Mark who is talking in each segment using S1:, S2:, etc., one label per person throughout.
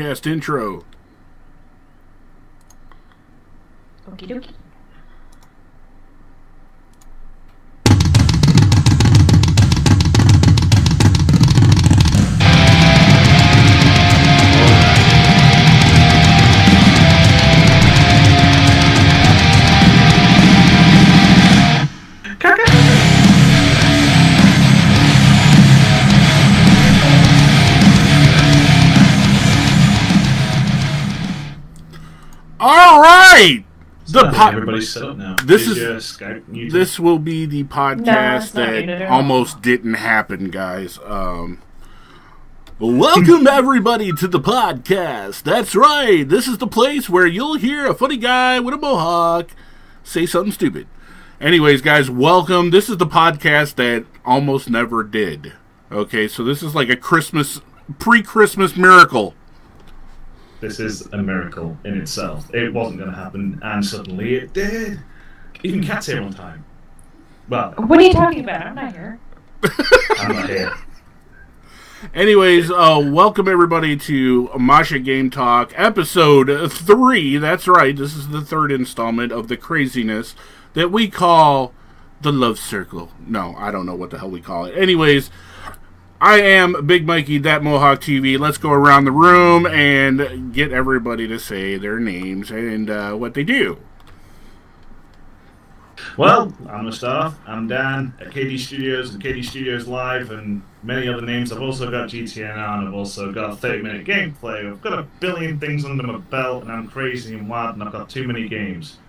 S1: podcast intro.
S2: Okie dokie.
S1: All right.
S3: Everybody's set up now.
S1: This will be the podcast that almost didn't happen, guys. Welcome everybody to the podcast. That's right. This is the place where you'll hear a funny guy with a mohawk say something stupid. Anyways, guys, welcome. This is the podcast that almost never did. Okay, so this is like a pre-Christmas miracle.
S3: This is a miracle in itself. It wasn't going to happen, and suddenly it did. Even Cat's here on time. Well,
S2: what are you talking about? I'm not here.
S3: I'm not here.
S1: Anyways, welcome everybody to Mosh Game Talk, episode 3. That's right, this is the third installment of the craziness that we call the Love Circle. No, I don't know what the hell we call it. Anyways, I am Big Mikey, that Mohawk TV. Let's go around the room and get everybody to say their names and what they do.
S3: Well, I'm Mustafa. I'm Dan at KD Studios and KD Studios Live and many other names. I've also got GTN on. I've also got 30-minute gameplay. I've got a billion things under my belt, and I'm crazy and wild, and I've got too many games.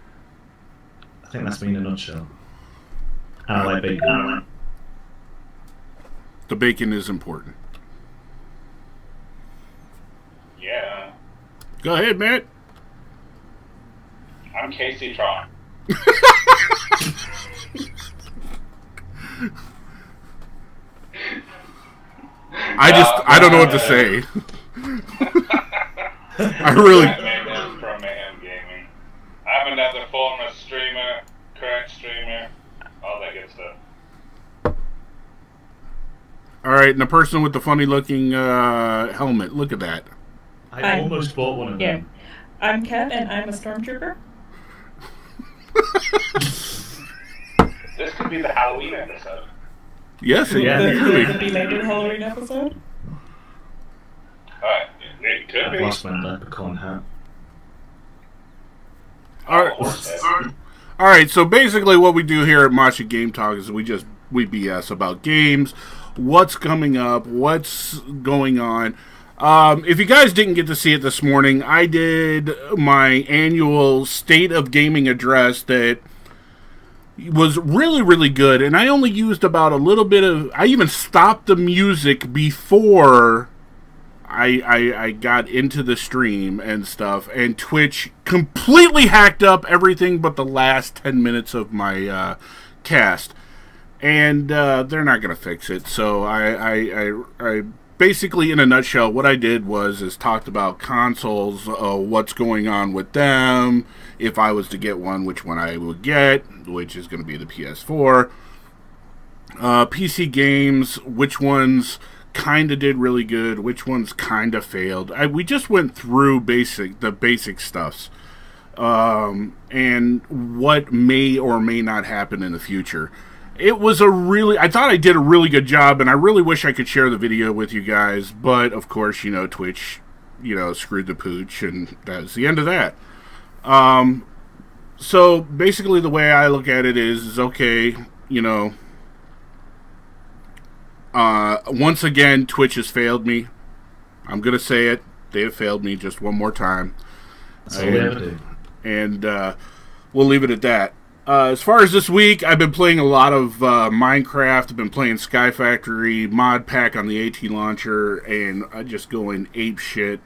S3: I think that's me in a nutshell. And I like bacon.
S1: The bacon is important.
S4: Yeah.
S1: Go ahead, Matt.
S4: I'm Casey Tron.
S1: I don't know what to say. I really...
S4: From Mayhem Gaming. I'm another former streamer, current streamer, all that good stuff.
S1: Alright, and the person with the funny-looking helmet. Look at that.
S3: I almost bought one of them.
S2: I'm Kat, and I'm a stormtrooper.
S4: This could be the Halloween episode.
S1: Yes,
S3: Yeah.
S2: The belated Halloween episode.
S4: It could
S3: I've
S4: be.
S3: lost my leprechaun hat.
S1: Alright, so basically what we do here at Mosh Game Talk is we BS about games, what's coming up, what's going on. If you guys didn't get to see it this morning, I did my annual State of Gaming address that was really, really good, and I only used about a little bit of... I even stopped the music before I got into the stream and stuff, and Twitch completely hacked up everything but the last 10 minutes of my cast. And they're not going to fix it, so I basically, in a nutshell, what I did is talked about consoles, what's going on with them, if I was to get one, which one I would get, which is going to be the PS4. PC games, which ones kind of did really good, which ones kind of failed. We just went through the basic stuffs, and what may or may not happen in the future. It was I thought I did a really good job, and I really wish I could share the video with you guys, but of course, Twitch, screwed the pooch, and that's the end of that. So basically the way I look at it is okay, once again, Twitch has failed me. I'm going to say it. They have failed me just one more time. And we'll leave it at that. As far as this week, I've been playing a lot of Minecraft. I've been playing Sky Factory mod pack on the AT launcher, and I just going ape shit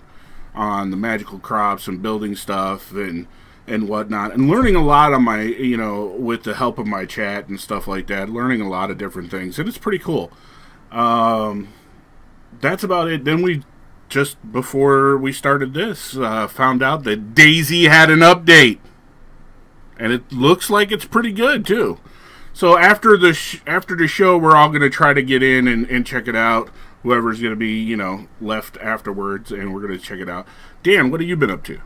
S1: on the magical crops and building stuff and whatnot, and learning a lot on my, with the help of my chat and stuff like that, learning a lot of different things, and it's pretty cool. That's about it. Then we, just before we started this, found out that Daisy had an update. And it looks like it's pretty good, too. So after the show, we're all going to try to get in and check it out. whoever's going to be, left afterwards, and we're going to check it out. Dan, what have you been up to?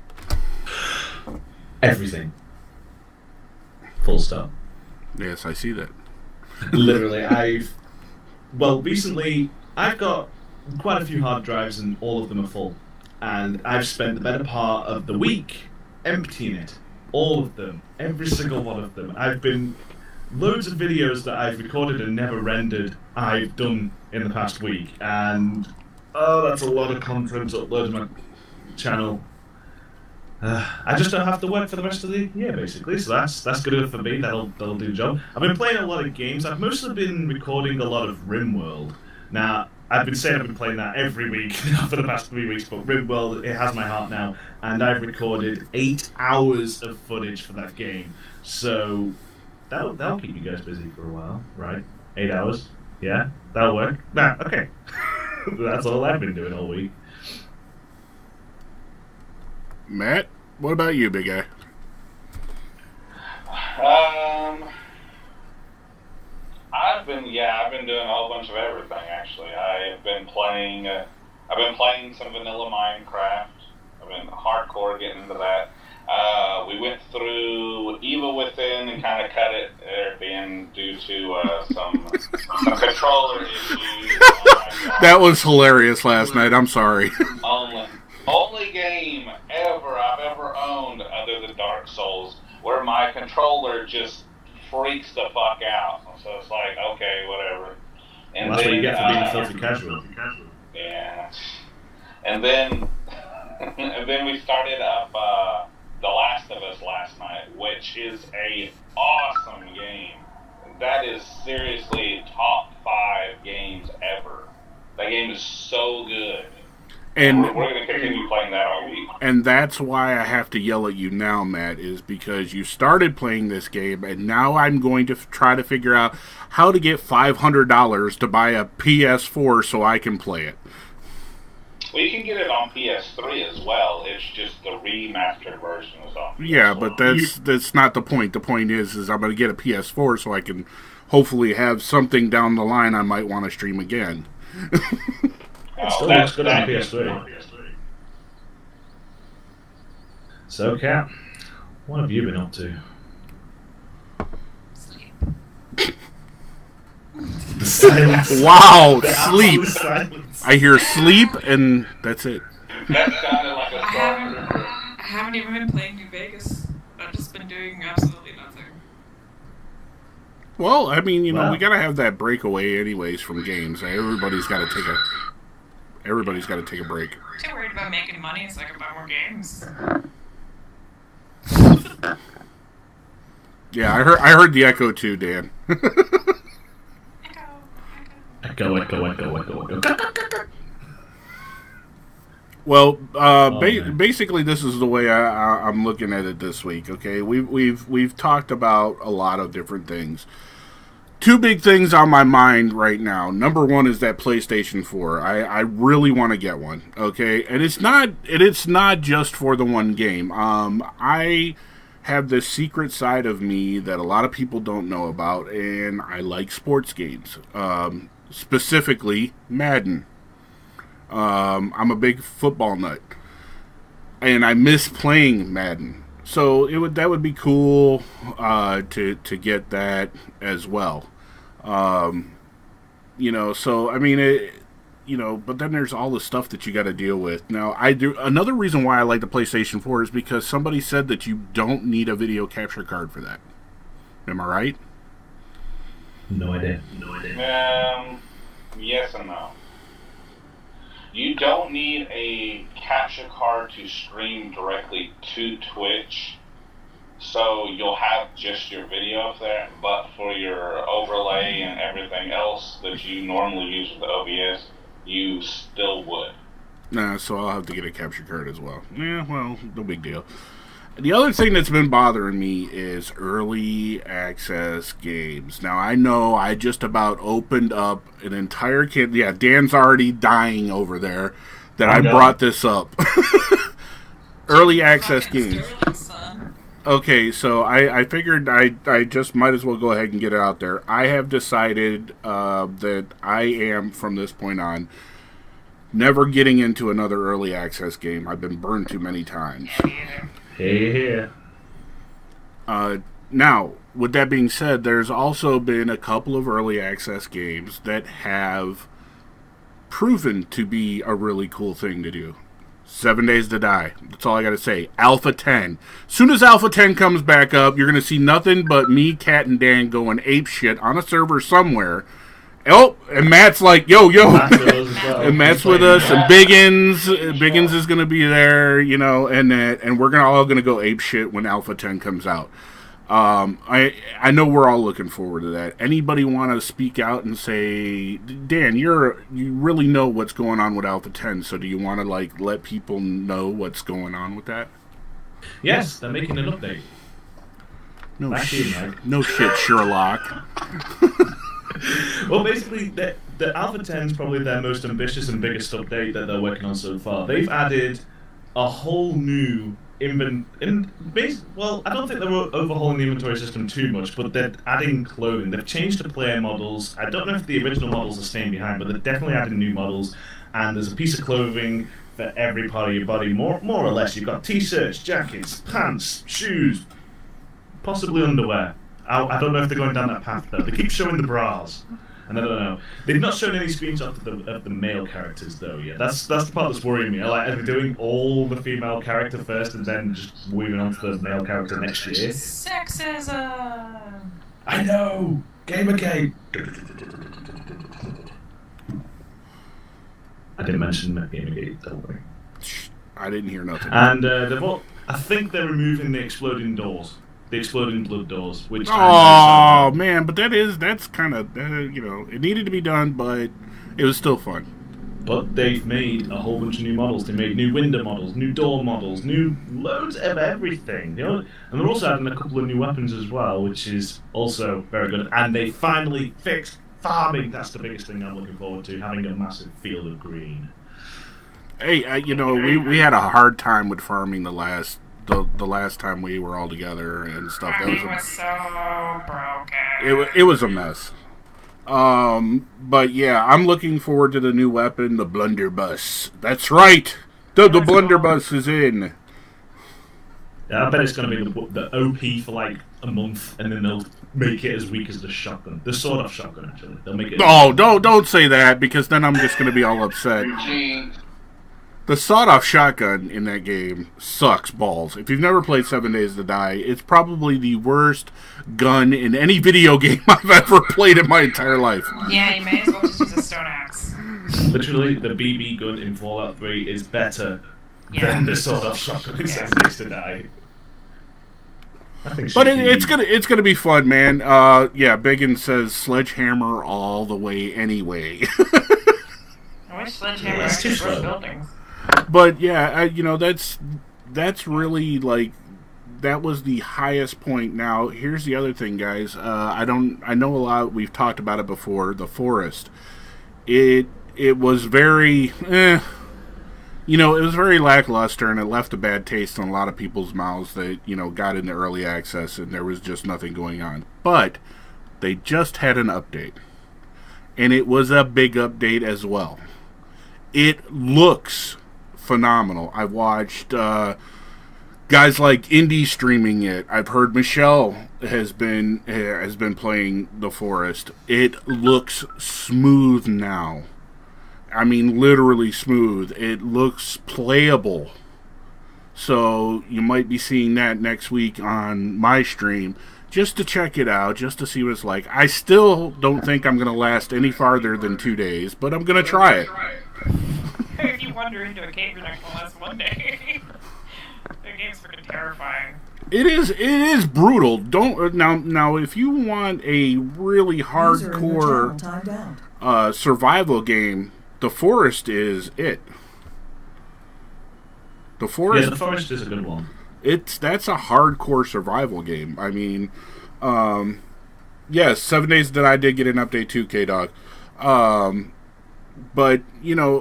S3: Everything. Full stop.
S1: Yes, I see that.
S3: Literally, recently, I've got quite a few hard drives and all of them are full. And I've spent the better part of the week emptying it. All of them. Every single one of them. Loads of videos that I've recorded and never rendered, I've done in the past week. And, that's a lot of content to upload to my channel. I just don't have to work for the rest of the year, basically. So that's good enough for me. That'll do the job. I've been playing a lot of games. I've mostly been recording a lot of RimWorld. Now, I've been saying I've been playing that every week for the past 3 weeks, but RimWorld, it has my heart now. And I've recorded 8 hours of footage for that game. So that'll keep you guys busy for a while, right? 8 hours? Yeah? That'll work? Nah, okay. That's all I've been doing all week.
S1: Matt, what about you, big guy?
S4: I've been doing a whole bunch of everything, actually. I've been playing some vanilla Minecraft. I've been hardcore getting into that. We went through Evil Within and kind of cut it there, being due to some controller issues.
S1: That was hilarious last night. I'm sorry.
S4: Only game I've ever owned other than Dark Souls where my controller just freaks the fuck out. So it's like, okay, whatever. And
S3: that's
S4: then,
S3: what you get for being filthy casual.
S4: Yeah. And then we started up The Last of Us last night, which is a awesome game. That is seriously top 5 games ever. That game is so good.
S1: And
S4: we're going to continue playing that all week.
S1: And that's why I have to yell at you now, Matt, is because you started playing this game, and now I'm going to try to figure out how to get $500 to buy a PS4 so I can play it.
S4: Well, you can get it on PS3 as well. It's just the remastered version is on PS4.
S1: Yeah, but that's not the point. The point is I'm going to get a PS4 so I can hopefully have something down the line I might want to stream again.
S3: It still looks good on PS3. So, Kat, what have you been up to? The silence.
S1: Wow,
S3: The
S1: sleep.
S3: silence.
S1: I hear sleep, and that's it.
S4: That sounded like a
S2: I haven't even been playing New Vegas. I've just been doing absolutely nothing.
S1: Well, I mean,
S3: Wow.
S1: we got to have that breakaway anyways from games. Everybody's got to take a break.
S2: I'm too worried about making money so I can buy more games.
S1: Yeah, I heard the echo too, Dan.
S3: Echo.
S1: Well,
S3: man.
S1: basically, this is the way I'm looking at it this week. Okay, we've talked about a lot of different things. 2 big things on my mind right now. Number one is that PlayStation 4. I really want to get one. Okay, and it's not just for the one game. I have this secret side of me that a lot of people don't know about, and I like sports games. Specifically Madden. I'm a big football nut, and I miss playing Madden. So that would be cool to get that as well. So I mean, but then there's all the stuff that you got to deal with. Now, another reason why I like the PlayStation 4 is because somebody said that you don't need a video capture card for that. Am I right?
S3: No idea.
S4: Yes and no. You don't need a capture card to stream directly to Twitch, so you'll have just your video up there, but for your overlay and everything else that you normally use with the OBS, you still would.
S1: Nah, so I'll have to get a capture card as well. Yeah, well, no big deal. The other thing that's been bothering me is early access games. Now, I know I just about opened up an entire kit. Yeah, Dan's already dying over there that I brought this up. Early access games. Okay, so I figured I just might as well go ahead and get it out there. I have decided that I am, from this point on, never getting into another early access game. I've been burned too many times.
S3: Here.
S1: Now, with that being said, there's also been a couple of early access games that have proven to be a really cool thing to do. 7 Days to Die. That's all I gotta say. Alpha 10. Soon as Alpha 10 comes back up, you're gonna see nothing but me, Kat, and Dan going ape shit on a server somewhere. Oh, and Matt's like, yo. And Matt's with us, and Biggins is gonna be there, you know, and we're all gonna go ape shit when Alpha 10 comes out. I know we're all looking forward to that. Anybody want to speak out and say, Dan, you really know what's going on with Alpha 10, so do you want to like let people know what's going on with that?
S3: Yes, they're making an update.
S1: No shit, Sherlock.
S3: Well, basically, the Alpha 10 is probably their most ambitious and biggest update that they're working on so far. They've added a whole new well, I don't think they were overhauling the inventory system too much, but they're adding clothing. They've changed the player models. I don't know if the original models are staying behind, but they're definitely adding new models. And there's a piece of clothing for every part of your body, more or less. You've got t-shirts, jackets, pants, shoes, possibly underwear. I don't know if they're going down that path though. They keep showing the bras. And I don't know. They've not shown any screenshots of the male characters though yet. That's the part that's worrying me. Like, are they doing all the female character first and then just moving on to the male character next year?
S2: Sexism.
S3: I know. Gamergate. I didn't mention Gamergate. Don't worry.
S1: I didn't hear nothing.
S3: And I think they're removing the exploding doors. The exploding blood doors, which
S1: man, but that's kind of it needed to be done, but it was still fun.
S3: But they've made a whole bunch of new models. They made new window models, new door models, new loads of everything. You know, and they're also adding a couple of new weapons as well, which is also very good. And they finally fixed farming. That's the biggest thing I'm looking forward to, having a massive field of green.
S1: Hey, we had a hard time with farming the last time we were all together and stuff.
S2: It was so broken.
S1: It was a mess. But yeah, I'm looking forward to the new weapon, the blunderbuss. That's right. The blunderbuss is in.
S3: Yeah, I bet it's going to be the OP for like a month, and then they'll make it as weak as the shotgun. The sawed-off shotgun, actually. They'll make it.
S1: Oh, don't say that, because then I'm just going to be all upset. The sawed-off shotgun in that game sucks balls. If you've never played 7 Days to Die, it's probably the worst gun in any video game I've ever played in my entire life.
S2: Yeah, you may as well just use a stone axe.
S3: Literally, the BB gun in Fallout 3 is better than the sawed-off shotgun in 7 Days to Die.
S1: But it's gonna be fun, man. Biggin says sledgehammer all the way anyway.
S2: I wish sledgehammer actually broke buildings.
S1: But yeah, that's really like that was the highest point. Now here's the other thing, guys. I know a lot. We've talked about it before. The forest. It was very, it was very lackluster, and it left a bad taste in a lot of people's mouths that got into early access, and there was just nothing going on. But they just had an update, and it was a big update as well. It looks phenomenal. I've watched guys like Indie streaming it. I've heard Michelle has been playing The Forest. It looks smooth now. I mean, literally smooth. It looks playable. So you might be seeing that next week on my stream, just to check it out, just to see what it's like. I still don't think I'm going to last any farther than 2 days, but I'm going to try it.
S2: If you wander into a cave, you're not going to last one day. The game's freaking terrifying.
S1: It is brutal. Don't now. If you want a really hardcore survival game, The Forest is it. The Forest.
S3: Yeah, The Forest is a good one.
S1: That's a hardcore survival game. I mean, yes, 7 Days that I did get an update too, K-Dog. But,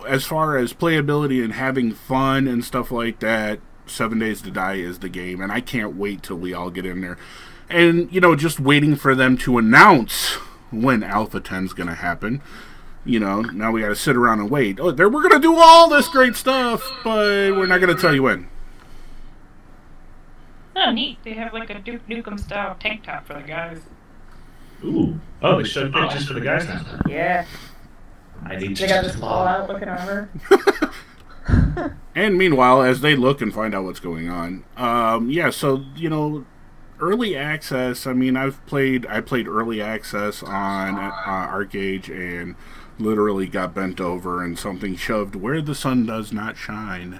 S1: as far as playability and having fun and stuff like that, 7 Days to Die is the game, and I can't wait till we all get in there. And, just waiting for them to announce when Alpha 10's going to happen. Now we got to sit around and wait. Oh, we're going to do all this great stuff, but we're not going to tell you when.
S2: Oh, neat. They have like a Duke Nukem style tank top for the guys.
S3: Ooh. Oh, they showed pictures for the guys now.
S2: Yeah.
S3: I need
S2: They
S3: to
S2: got this Fallout looking armor.
S1: And meanwhile, as they look and find out what's going on, so, early access, I mean, I played early access on ArcAge and literally got bent over and something shoved where the sun does not shine.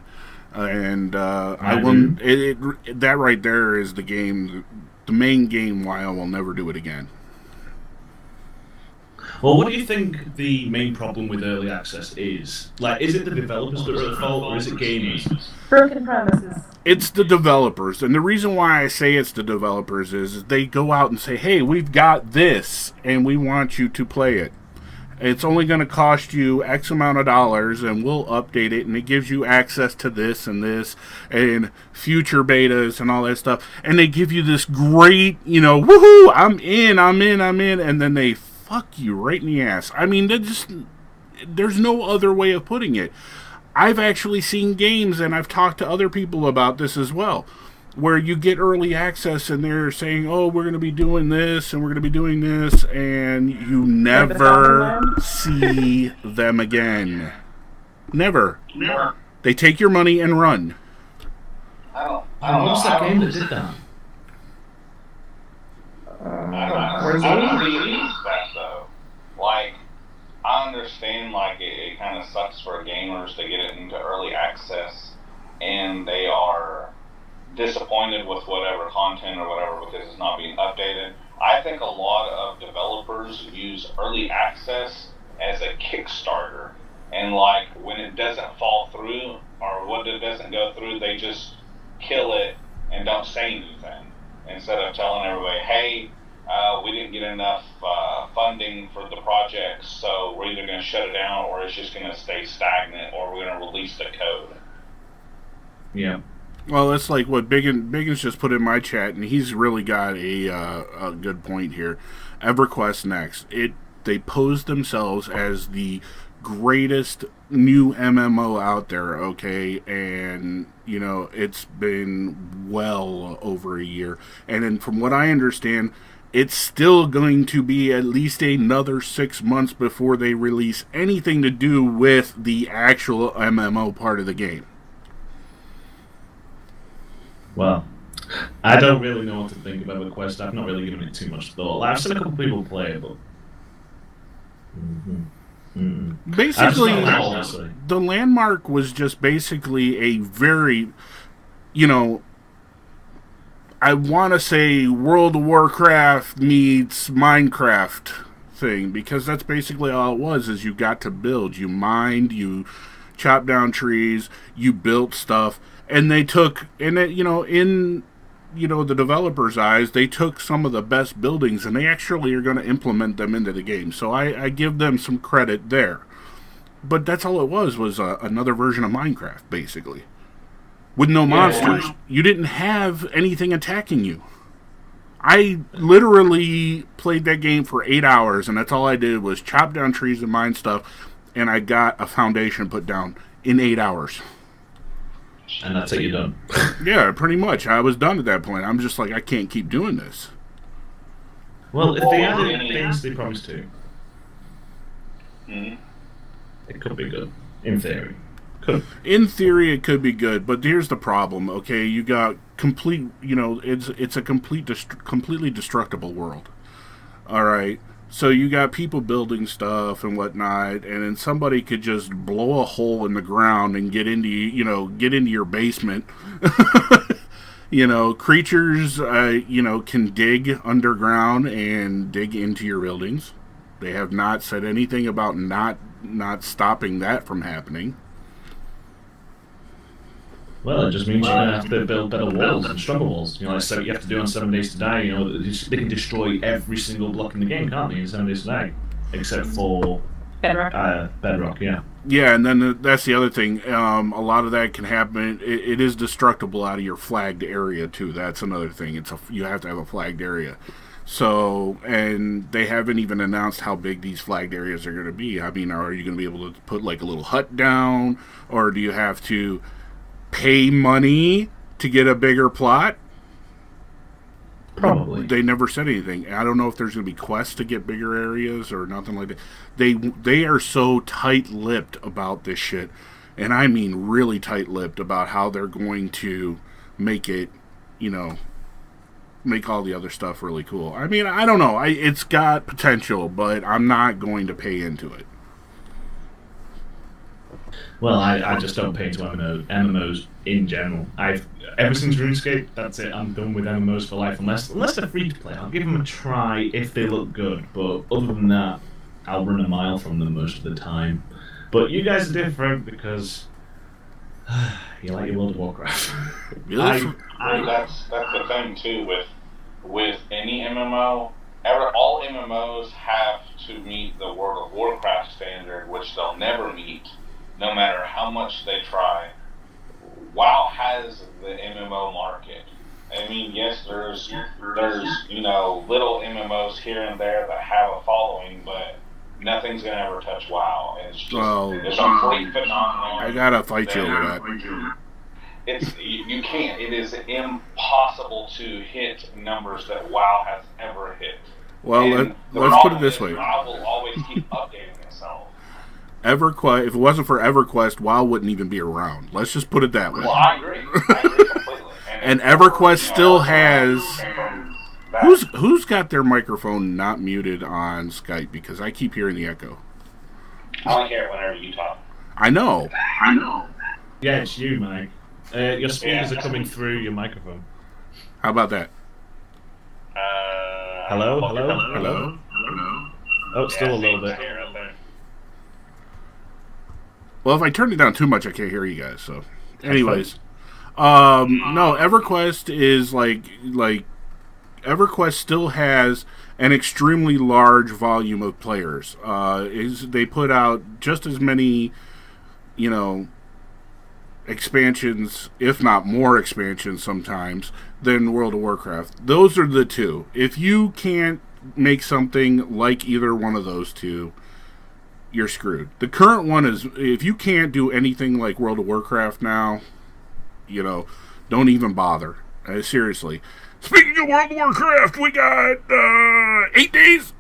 S1: And I won't. That right there is the game, the main game. Why I will never do it again.
S3: Well, what do you think the main problem with early access is? Like, is it the developers that are at fault, or is it gamers?
S2: Broken promises.
S1: It's the developers, and the reason why I say it's the developers is they go out and say, "Hey, we've got this, and we want you to play it. It's only going to cost you X amount of dollars, and we'll update it, and it gives you access to this, and future betas, and all that stuff. And they give you this great, woohoo, I'm in, and then they fuck you right in the ass. I mean, there's no other way of putting it. I've actually seen games, and I've talked to other people about this as well, where you get early access and they're saying, oh, we're going to be doing this and we're going to be doing this, and you never see them again. Never. They take your money and run.
S4: I don't
S3: What was that
S4: know.
S3: game that did that?
S4: I don't really that though. Like, I understand, like, it kind of sucks for gamers to get it into early access and they are disappointed with whatever content or whatever because it's not being updated. I think a lot of developers use early access as a Kickstarter, and like when it doesn't fall through or when it doesn't go through, they just kill it and don't say anything instead of telling everybody, hey, we didn't get enough funding for the project, so we're either going to shut it down or it's just going to stay stagnant, or we're going to release the code.
S3: Yeah.
S1: Well, that's like what Biggins just put in my chat, and he's really got a good point here. EverQuest Next. They pose themselves as the greatest new MMO out there, okay? And, it's been well over a year. And then from what I understand, it's still going to be at least another 6 months before they release anything to do with the actual MMO part of the game.
S3: Well, I don't really know what to think about EverQuest. I've not really given it too much thought. I've seen a couple people play it, but...
S1: Basically, the Landmark was just basically a very, I want to say World of Warcraft meets Minecraft thing, because that's basically all it was, is you got to build. You mined, you chopped down trees, you built stuff, and they took, and it, in the developers' eyes, they took some of the best buildings and they actually are going to implement them into the game. So I give them some credit there. But that's all it was another version of Minecraft, basically. With no monsters. You didn't have anything attacking you. I literally played that game for 8 hours, and that's all I did was chop down trees and mine stuff, and I got a foundation put down in 8 hours.
S3: And that's it, you're done.
S1: Yeah, pretty much. I was done at that point. I'm just like, I can't keep doing this.
S3: Well, if they added things they promised to, it could be good. In theory. Could.
S1: In theory, it could be good, but here's the problem, okay? You got complete, it's a completely destructible world. All right? So you got people building stuff and whatnot, and then somebody could just blow a hole in the ground and get into your basement. Creatures, can dig underground and dig into your buildings. They have not said anything about not stopping that from happening.
S3: Well, it just means you're going to have to build better walls and stronger walls. Like you have to do on 7 Days to Die. They can destroy every single block in the game, can't they, in 7 Days to Die? Except for...
S2: Bedrock.
S3: Bedrock, yeah.
S1: Yeah, and then that's the other thing. A lot of that can happen. It is destructible out of your flagged area too. That's another thing. You have to have a flagged area. So, and they haven't even announced how big these flagged areas are going to be. I mean, are you going to be able to put like a little hut down, or do you have to pay money to get a bigger plot?
S5: Probably.
S1: They never said anything. I don't know if there's going to be quests to get bigger areas or nothing like that. They are so tight-lipped about this shit, and I mean really tight-lipped about how they're going to make it, make all the other stuff really cool. I mean, I don't know. It's got potential, but I'm not going to pay into it.
S3: Well, I just don't pay into MMOs in general. Ever since RuneScape, that's it. I'm done with MMOs for life. Unless they're free to play, I'll give them a try if they look good. But other than that, I'll run a mile from them most of the time. But you guys are different because you like your World of Warcraft.
S4: That's the thing too with any MMO. All MMOs have to meet the World of Warcraft standard, which they'll never meet, no matter how much they try. WoW has the MMO market. I mean, yes, there's little MMOs here and there that have a following, but nothing's gonna ever touch WoW. It's just it's a complete phenomenon.
S1: I gotta fight you over that.
S4: You can't. It is impossible to hit numbers that WoW has ever hit.
S1: Well, let's put it this way.
S4: WoW will always keep updating itself.
S1: EverQuest, if it wasn't for EverQuest, WoW wouldn't even be around. Let's just put it that way.
S4: Well, I agree completely.
S1: And EverQuest still has... Who's got their microphone not muted on Skype? Because I keep hearing the echo.
S4: I don't care whenever you talk.
S1: I know.
S3: Yeah, it's you, Mike. Your speakers are coming through your microphone.
S1: How about that?
S3: Hello? Oh, still a little bit.
S1: Well, if I turn it down too much, I can't hear you guys. So, anyways, no, EverQuest is like EverQuest still has an extremely large volume of players. They put out just as many, expansions, if not more expansions sometimes, than World of Warcraft. Those are the two. If you can't make something like either one of those two, you're screwed. The current one is, if you can't do anything like World of Warcraft now, don't even bother. Seriously. Speaking of World of Warcraft, we got 8 days.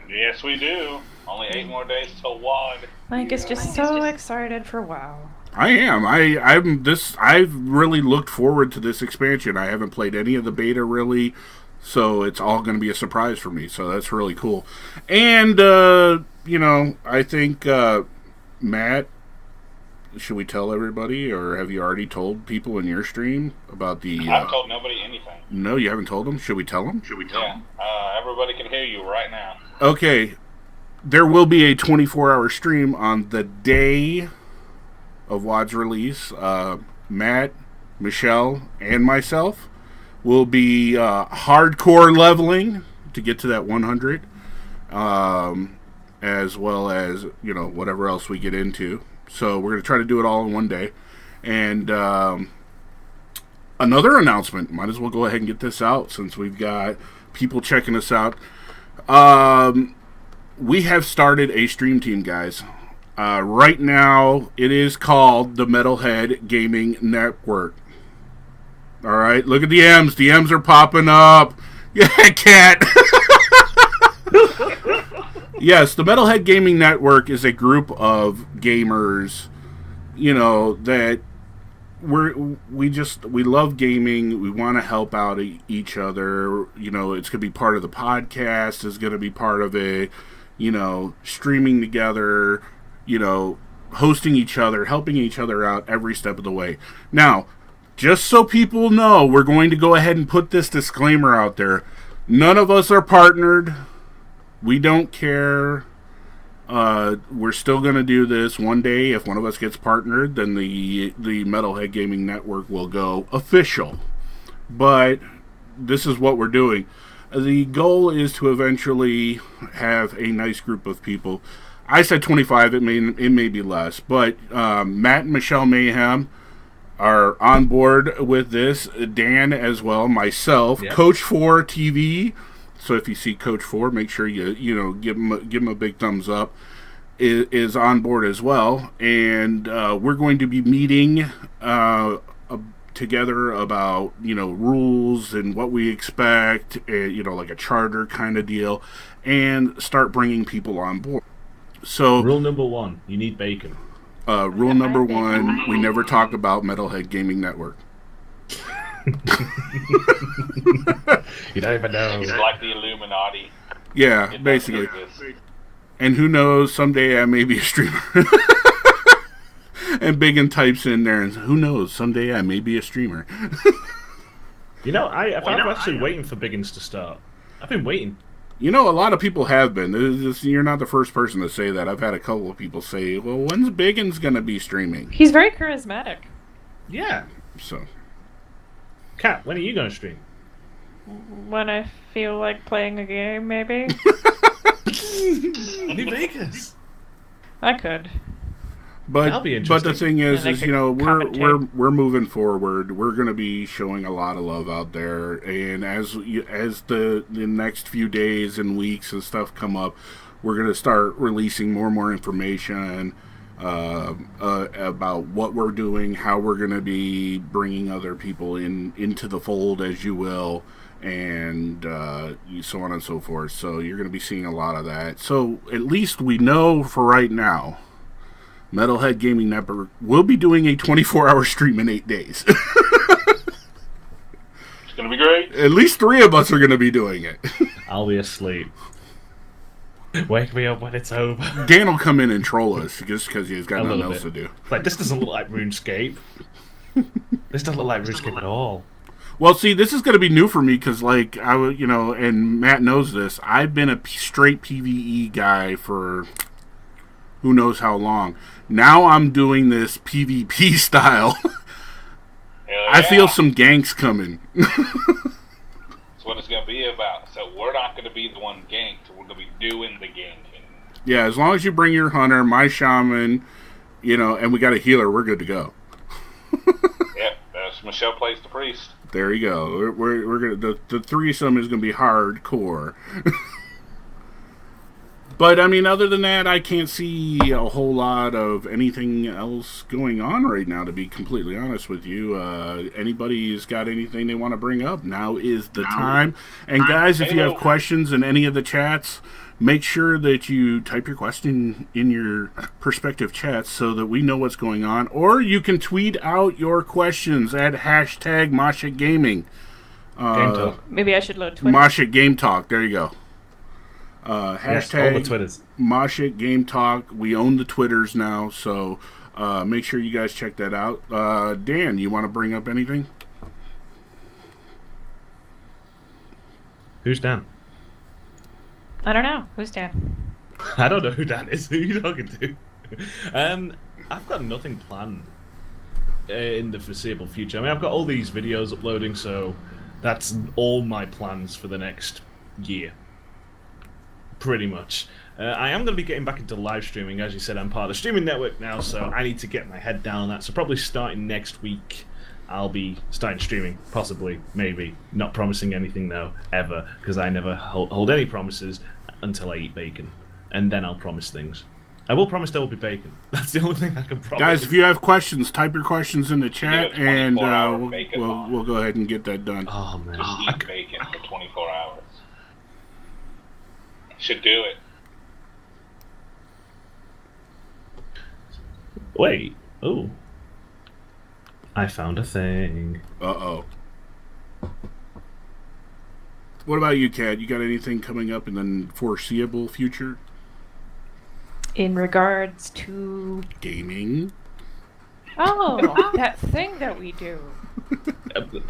S4: Yes, we do. Only 8 more days till WoD.
S2: Mike is just so excited for WoW.
S1: I am. I've really looked forward to this expansion. I haven't played any of the beta really, so it's all going to be a surprise for me. So that's really cool. And I think Matt, should we tell everybody, or have you already told people in your stream about the?
S4: I've told nobody anything.
S1: No, you haven't told them. Should we tell them?
S4: Yeah. Everybody can hear you right now.
S1: Okay. There will be a 24-hour stream on the day of WoD's release. Matt, Michelle, and myself will be hardcore leveling to get to that 100, as well as whatever else we get into. So we're going to try to do it all in one day. And another announcement. Might as well go ahead and get this out since we've got people checking us out. We have started a stream team, guys. Right now, it is called the Metalhead Gaming Network. All right, look at the M's. The M's are popping up. Yeah, cat. Yes, the Metalhead Gaming Network is a group of gamers, that we love gaming. We want to help out each other. It's going to be part of the podcast. It's going to be part of it. Streaming together. Hosting each other, helping each other out every step of the way. Now, just so people know, we're going to go ahead and put this disclaimer out there. None of us are partnered. We don't care. We're still going to do this. One day, if one of us gets partnered, then the Metalhead Gaming Network will go official. But this is what we're doing. The goal is to eventually have a nice group of people. I said 25. It may be less, but Matt and Michelle Mayhem are on board with this. Dan as well, myself,
S3: Yep.
S1: Coach 4 TV. So if you see Coach 4, make sure you give him a big thumbs up. Is on board as well, and we're going to be meeting together about rules and what we expect, like a charter kind of deal, and start bringing people on board. So
S3: Rule number 1: you need bacon.
S1: rule number 1: we never talk about Metalhead Gaming Network.
S3: You don't even know.
S4: It's like the Illuminati.
S1: Yeah,
S4: It
S1: basically.
S4: doesn't exist.
S1: And who knows, someday I may be a streamer. And Biggin types in there, and who knows, someday I may be a streamer.
S3: I'm actually waiting for Biggins to start. I've been waiting.
S1: A lot of people have been. You're not the first person to say that. I've had a couple of people say, well, when's Biggins going to be streaming?
S2: He's very charismatic.
S3: Yeah.
S1: So,
S3: Kat, when are you going to stream?
S2: When I feel like playing a game, maybe.
S3: New Vegas.
S2: I could.
S3: That'll be
S1: but the
S3: interesting.
S1: thing is,
S2: And I could commentate.
S1: we're moving forward. We're going to be showing a lot of love out there, and as the next few days and weeks and stuff come up, we're going to start releasing more and more information about what we're doing, how we're going to be bringing other people into the fold, as you will, and so on and so forth. So you're going to be seeing a lot of that. So at least we know for right now, Metalhead Gaming Network will be doing a 24-hour stream in 8 days.
S4: It's gonna be great.
S1: At least 3 of us are going to be doing it.
S3: I'll be asleep. Wake me up when it's over.
S1: Dan will come in and troll us just because he's got
S3: A
S1: nothing
S3: little
S1: else
S3: bit.
S1: to do.
S3: Like, this doesn't look like RuneScape. This doesn't look like RuneScape at all.
S1: Well, see, this is going to be new for me because, like, and Matt knows this. I've been a straight PvE guy for who knows how long. Now I'm doing this PvP style.
S4: Hell
S1: I feel
S4: yeah.
S1: some ganks coming.
S4: That's what it's gonna be about. So we're not gonna be the one ganked. We're gonna be doing the ganking.
S1: Yeah, as long as you bring your hunter, my shaman, and we got a healer, we're good to go.
S4: Yep, that's Michelle plays the priest.
S1: There you go. We're gonna the threesome is gonna be hardcore. But I mean, other than that, I can't see a whole lot of anything else going on right now. To be completely honest with you, anybody's got anything they want to bring up? Now is the time. And guys, if you have questions in any of the chats, make sure that you type your question in your perspective chats so that we know what's going on. Or you can tweet out your questions at hashtag #MoshitGaming.
S3: Game Talk.
S2: Maybe I should load Twitter.
S1: Moshit Game Talk. There you go.
S3: Yes, all
S1: Hashtag
S3: the Twitters.
S1: Moshit Game Talk. We own the Twitters now, so make sure you guys check that out. Dan, you want to bring up anything?
S3: Who's Dan?
S2: I don't know. Who's Dan?
S3: I don't know who Dan is. Who are you talking to? I've got nothing planned in the foreseeable future. I mean, I've got all these videos uploading, so that's all my plans for the next year. Pretty much. I am going to be getting back into live streaming. As you said, I'm part of the streaming network now, so I need to get my head down on that. So probably starting next week, I'll be starting streaming. Possibly, maybe. Not promising anything, though, ever, because I never hold any promises until I eat bacon. And then I'll promise things. I will promise there will be bacon. That's the only thing I can promise.
S1: Guys, if you have questions, type your questions in the chat,
S4: Yeah,
S1: and
S4: 24-hour bacon bar.
S1: we'll go ahead and get that done.
S3: Oh, man.
S4: Just eat bacon for 24 hours. Should do it.
S3: Wait. Oh. I found a thing.
S1: Uh-oh. What about you, Kat? You got anything coming up in the foreseeable future?
S2: In regards to...
S1: Gaming?
S2: Oh, that thing that we do.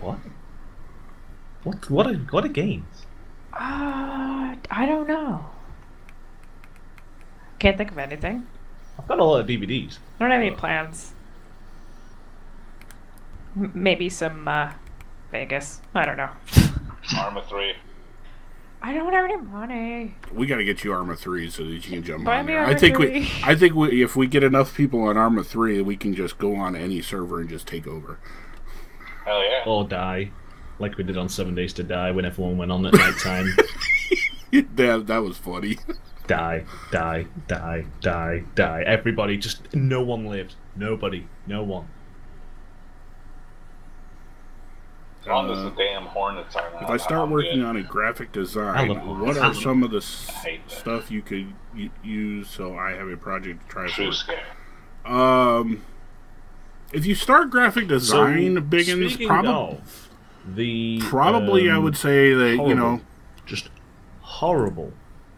S3: What? What are games?
S2: I don't know. Can't think of anything.
S3: I've got a lot of DVDs.
S2: I don't have any plans. Maybe some Vegas. I don't know.
S4: Arma 3.
S2: I don't have any money.
S1: We got to get you Arma 3 so that you can jump
S2: Buy
S1: on
S2: me
S1: there.
S2: Arma 3.
S1: I think if we get enough people on Arma 3, we can just go on any server and just take over.
S4: Hell yeah.
S3: Or die, like we did on 7 Days to Die when everyone went on at night time.
S1: that was funny.
S3: Die. Everybody, just no one lived. Nobody, no one.
S4: As long as the damn Hornets are not.
S1: If I start working on a graphic design, what are some of the stuff you could use so I have a project to try
S4: True
S1: for?
S4: scare.
S1: If you start graphic design, Biggins, probably I would say that,
S3: horrible, just horrible.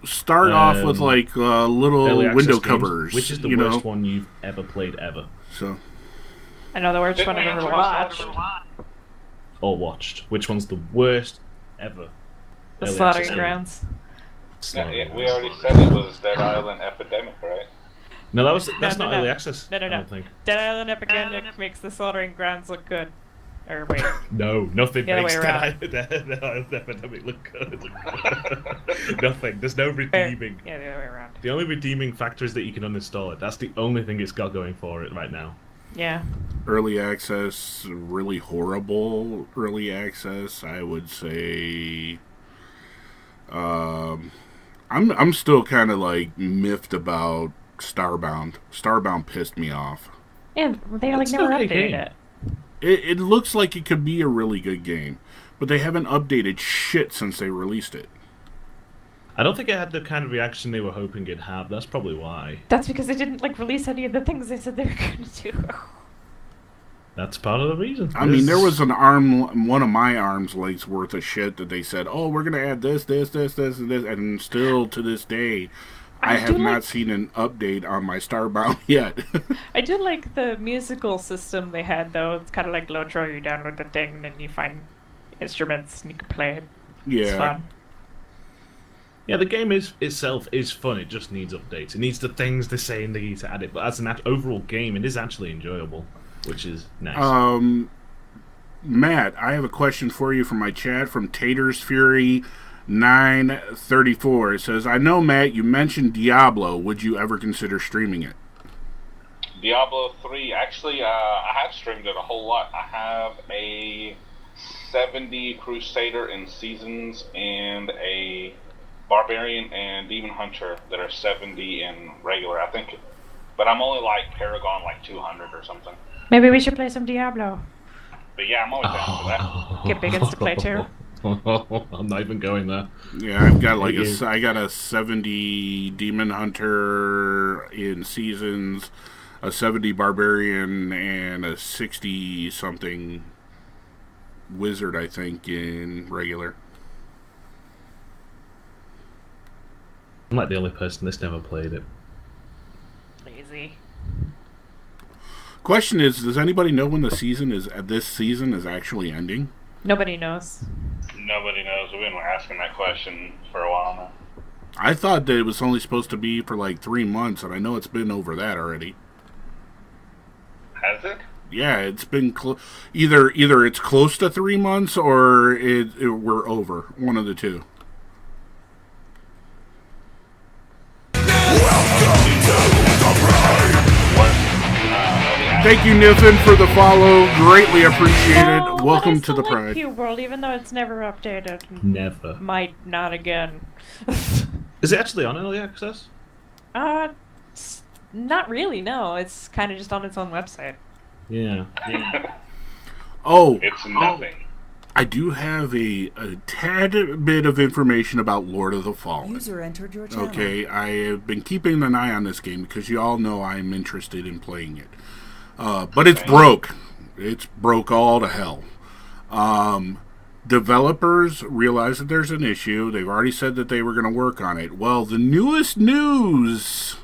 S1: Start off with like little window covers.
S3: Which is the worst one you've ever played ever?
S1: So,
S2: I know the worst one I've ever watched.
S3: Or watched. Which one's the worst ever?
S2: The Slaughtering Grounds.
S4: Yeah, we already said it was Dead Island Epidemic, right?
S3: No, that's not early access.
S2: No.
S3: I don't think.
S2: Dead Island Epidemic makes the Slaughtering Grounds look good. Or wait.
S3: No, nothing
S2: The other
S3: makes
S2: way
S3: Dead Island Epidemic look good. Nothing. There's no redeeming.
S2: Yeah, the other way around.
S3: The only redeeming factor is that you can uninstall it. That's the only thing it's got going for it right now.
S2: Yeah.
S1: early access, really horrible early access, I would say. I'm still kind of like miffed about Starbound. Starbound pissed me off.
S2: And they like never updated it.
S1: It looks like it could be a really good game, but they haven't updated shit since they released it.
S3: I don't think it had the kind of reaction they were hoping it'd have. That's probably why.
S2: That's because they didn't like release any of the things they said they were going to do.
S3: That's part of the reason.
S1: I mean, there was one of my arm's lengths worth of shit that they said, "Oh, we're gonna add this, and this," and still to this day, I have not seen an update on my Starbound yet.
S2: I do like the musical system they had, though. It's kind of like Lotro. You download the thing, and then you find instruments, and you can play it.
S1: Yeah.
S2: It's fun.
S3: Yeah, the game itself is fun. It just needs updates. It needs the things they're saying they need to add it. But as an overall game, it is actually enjoyable, which is nice.
S1: Matt, I have a question for you from my chat from Taters Fury 934. It says, I know, Matt, you mentioned Diablo. Would you ever consider streaming it?
S4: Diablo 3, actually, I have streamed it a whole lot. I have a 70 Crusader in Seasons and a Barbarian and Demon Hunter that are 70 in regular, I think. But I'm only like Paragon, like 200 or something.
S2: Maybe we should play some Diablo.
S4: But yeah, I'm always down for that.
S2: Get Biggins to play too.
S3: I'm not even going there.
S1: Yeah, I've got like I got a 70 Demon Hunter in Seasons, a 70 Barbarian, and a 60 something Wizard, I think, in regular.
S3: I'm like the only person that's never played it.
S2: Lazy.
S1: Question is, does anybody know when this season is actually ending?
S2: Nobody knows.
S4: Nobody knows. We've been asking that question for a while now.
S1: I thought that it was only supposed to be for like 3 months, and I know it's been over that already.
S4: Has it?
S1: Yeah, it's been either it's close to 3 months or we're over. One of the two. Thank you, Niffin, for the follow. Greatly appreciated.
S2: No,
S1: Welcome to the
S2: like
S1: Pride.
S2: Cube World, even though it's never updated.
S3: Never.
S2: Might not again.
S3: Is it actually on early access?
S2: Not really. No, it's kind of just on its own website.
S3: Yeah.
S1: Oh,
S4: It's nothing.
S1: I do have a tad bit of information about Lord of the Fallen.
S5: User entered your channel.
S1: Okay, I have been keeping an eye on this game because you all know I'm interested in playing it. But it's broke. It's broke all to hell. Developers realize that there's an issue. They've already said that they were going to work on it. Well, the newest news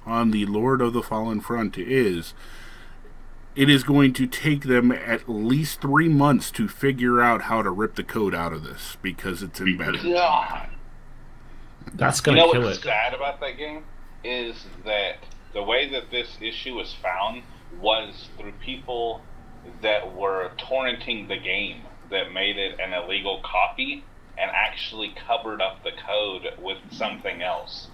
S1: on the Lord of the Fallen front is it is going to take them at least 3 months to figure out how to rip the code out of this because it's embedded.
S4: God.
S3: That's
S4: You
S3: gonna
S4: know
S3: kill
S4: what's
S3: it.
S4: sad about that game is that the way that this issue was found was through people that were torrenting the game that made it an illegal copy, and actually covered up the code with something else.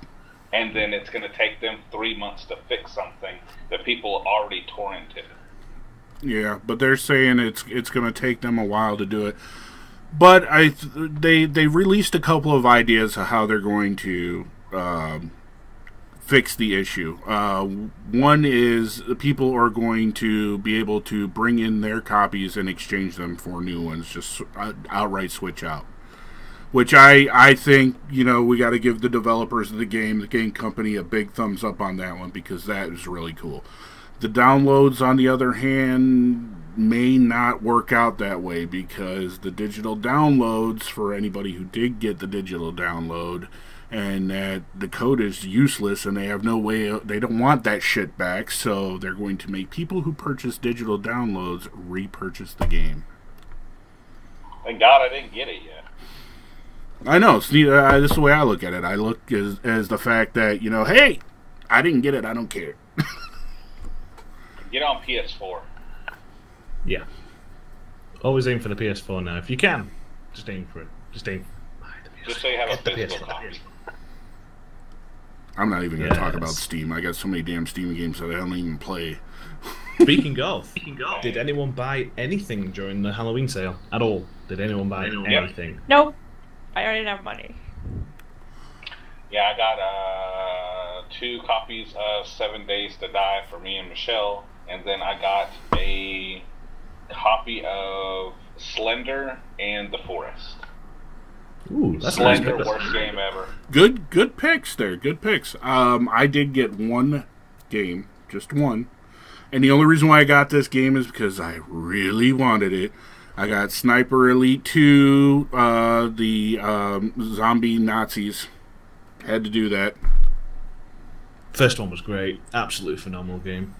S4: And then it's going to take them 3 months to fix something that people already torrented.
S1: Yeah, but they're saying it's going to take them a while to do it. But they released a couple of ideas of how they're going to fix the issue. One is people are going to be able to bring in their copies and exchange them for new ones, just outright switch out. Which I think, we got to give the developers of the game company, a big thumbs up on that one, because that is really cool. The downloads, on the other hand, may not work out that way, because the digital downloads, for anybody who did get the digital download, and that the code is useless and they have no way, they don't want that shit back, so they're going to make people who purchase digital downloads repurchase the game.
S4: Thank God I didn't get it yet.
S1: I know, it's neat. This is the way I look at it. I look as the fact that, hey, I didn't get it, I don't care.
S4: Get on PS4.
S3: Yeah. Always aim for the PS4 now. If you can, just aim for it. Just aim.
S4: Just so you have a physical copy.
S1: I'm not even going to talk about Steam. I got so many damn Steam games that I don't even play.
S3: Speaking of, did anyone buy anything during the Halloween sale at all? Did anyone buy anything?
S2: Nope. I already didn't have money.
S4: Yeah, I got 2 copies of 7 Days to Die for me and Michelle, and then I got a copy of Slender and The Forest.
S3: Ooh, that's
S4: Slender,
S3: nice.
S4: worst game ever.
S1: Good picks there. Good picks. I did get one game, just one, and the only reason why I got this game is because I really wanted it. I got Sniper Elite 2, the zombie Nazis. Had to do that.
S3: First one was great. Absolutely phenomenal game.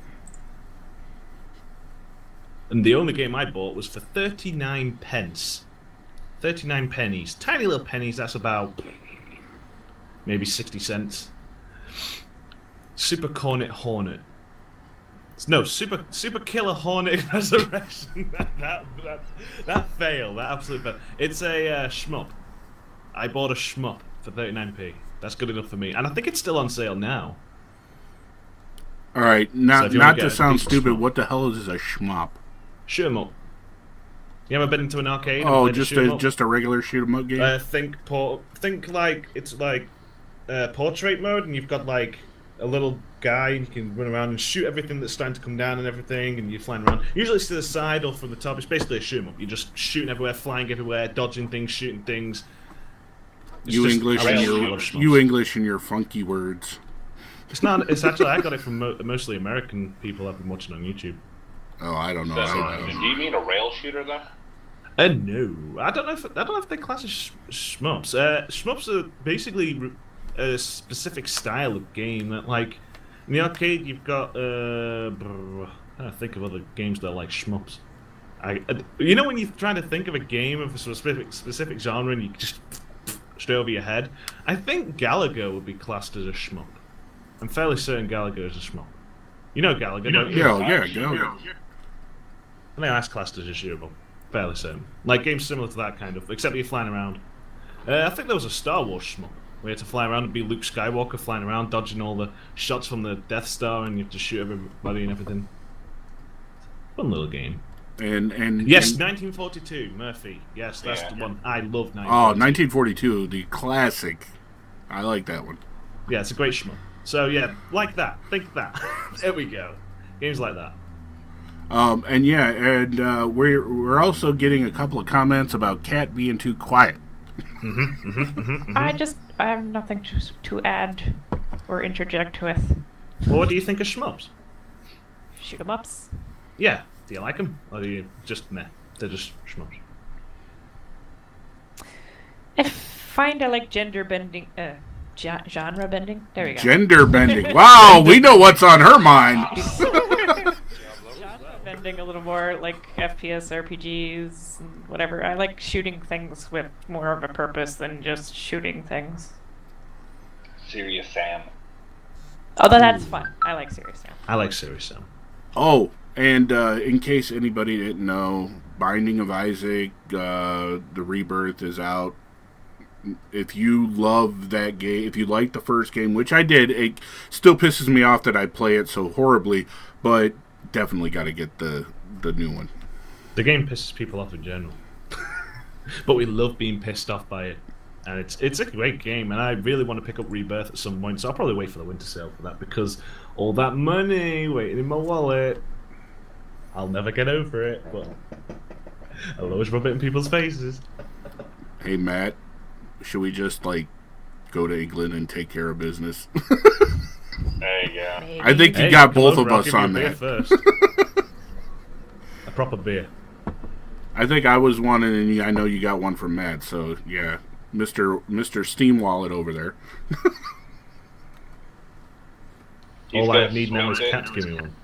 S3: And the only game I bought was for 39 pence. 39 pennies. Tiny little pennies, that's about maybe 60 cents. Super Cornet Hornet. No, Super Killer Hornet Resurrection. that failed. That absolute fail. It's a shmup. I bought a shmup for 39p. That's good enough for me. And I think it's still on sale now.
S1: All right,
S3: So
S1: not
S3: if you wanna
S1: to
S3: get
S1: sound
S3: a
S1: stupid,
S3: shmup.
S1: what the hell is a shmup?
S3: Shoot 'em up. You ever been into an arcade? and
S1: Oh,
S3: played
S1: just
S3: shoot 'em up?
S1: just a regular shoot 'em up game.
S3: Think like it's like portrait mode, and you've got like a little guy, and you can run around and shoot everything that's starting to come down and everything, and you're flying around. Usually it's to the side or from the top. It's basically a shoot 'em up. You're just shooting everywhere, flying everywhere, dodging things, shooting things. It's
S1: You
S3: just
S1: English
S3: a
S1: and
S3: real
S1: your
S3: deal of schmucks.
S1: you English and your funky words.
S3: It's not. It's actually I got it from mostly American people I've been watching on YouTube.
S1: Oh, I don't know.
S4: Do you mean a rail shooter, though?
S3: No, I don't know if they class as shmups. Shmups are basically a specific style of game that, like, in the arcade you've got. I don't think of other games that are like shmups. When you're trying to think of a game of a specific genre and you just straight over your head. I think Galaga would be classed as a shmup. I'm fairly certain Galaga is a shmup. You know Galaga, don't you?
S1: Yeah, go.
S3: I think that's classed as a shootable. Fairly certain. Like games similar to that kind of, except you're flying around. I think there was a Star Wars shmup where you had to fly around and be Luke Skywalker flying around, dodging all the shots from the Death Star, and you have to shoot everybody and everything. Fun little game.
S1: And
S3: Yes,
S1: and,
S3: 1942, Murphy. Yes, that's the one. I love
S1: 1942, the classic. I like that one.
S3: Yeah, it's a great shmup. So yeah, like that. Think that. There we go. Games like that.
S1: We're also getting a couple of comments about Cat being too quiet.
S2: I have nothing to add or interject with.
S3: Well, what do you think of shmups?
S2: Shoot 'em ups.
S3: Yeah. Do you like them? Or do you just, meh? They're just shmups.
S2: I find I like gender bending, genre bending. There we go.
S1: Gender bending. Wow, we know what's on her mind.
S2: Genre bending a little more, like FPS RPGs and whatever. I like shooting things with more of a purpose than just shooting things.
S4: Serious Sam.
S2: Although that's fun. I like Serious Sam.
S3: I like Serious Sam.
S1: Oh, and in case anybody didn't know, Binding of Isaac, the Rebirth is out If you love that game, if you like the first game, which I did, it still pisses me off that I play it so horribly, but definitely got to get the new one.
S3: The game pisses people off in general. But we love being pissed off by it. And it's a great game, and I really want to pick up Rebirth at some point, so I'll probably wait for the winter sale for that, because all that money waiting in my wallet, I'll never get over it, but I'll always rub it in people's faces.
S1: Hey, Matt, should we just, like, go to England and take care of business?
S4: There you go.
S2: Maybe.
S1: I think you got both of us on that.
S3: First. A proper beer.
S1: I think I was one, and I know you got one from Matt, so, yeah. Mr. Steam Wallet over there.
S3: All I need now is Cat to give me one.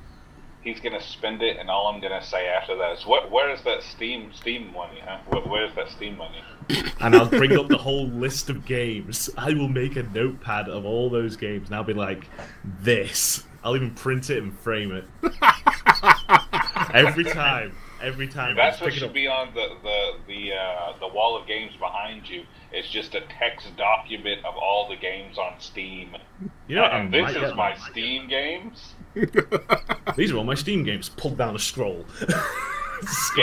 S4: He's gonna spend it, and all I'm gonna say after that is, where is that Steam money, huh? Where's that Steam money?
S3: And I'll bring up the whole list of games. I will make a notepad of all those games, and I'll be like, this. I'll even print it and frame it. Every time.
S4: That's what should be on the wall of games behind you. It's just a text document of all the games on Steam.
S3: Yeah,
S4: and this is my Steam games.
S3: These are all my Steam games. Pull down a scroll.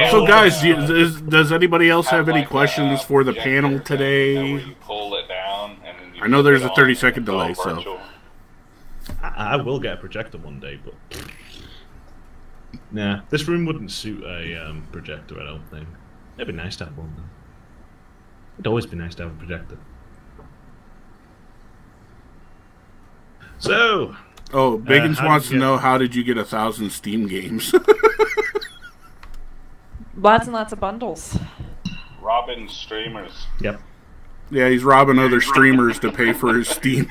S1: So, guys, does anybody else have any questions for the panel today?
S4: Where you pull it down, and then you
S1: I know there's a
S4: put it
S1: 30-second delay,
S4: it's all
S1: so.
S4: virtual.
S3: I will get a projector one day, but nah, this room wouldn't suit a projector, I don't think. It'd be nice to have one, though. It'd always be nice to have a projector. So,
S1: Biggins wants to know, how did you get 1,000 Steam games?
S2: Lots and lots of bundles.
S4: Robbing streamers.
S3: yep.
S1: Yeah, he's robbing other streamers to pay for his Steam.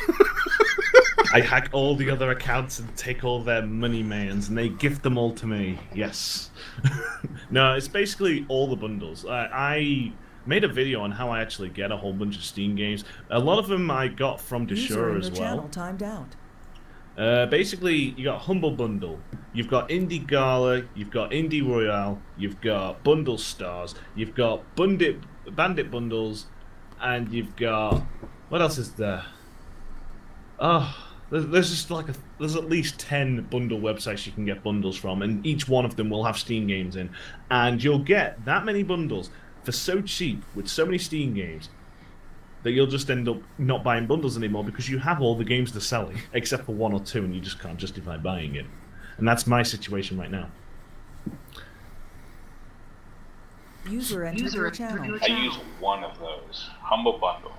S3: I hack all the other accounts and take all their money mans, and they gift them all to me. Yes. No, it's basically all the bundles. I made a video on how I actually get a whole bunch of Steam games. A lot of them I got from Deshura as well.
S5: Timed out.
S3: Basically, you got Humble Bundle, you've got Indie Gala, you've got Indie Royale, you've got Bundle Stars, you've got Bandit Bundles, and you've got... What else is there? Oh, there's just like there's at least 10 bundle websites you can get bundles from, and each one of them will have Steam games in. And you'll get that many bundles for so cheap with so many Steam games that you'll just end up not buying bundles anymore because you have all the games they're selling, except for one or two, and you just can't justify buying it. And that's my situation right now.
S5: User entered your channel.
S4: I use one of those. Humble Bundle.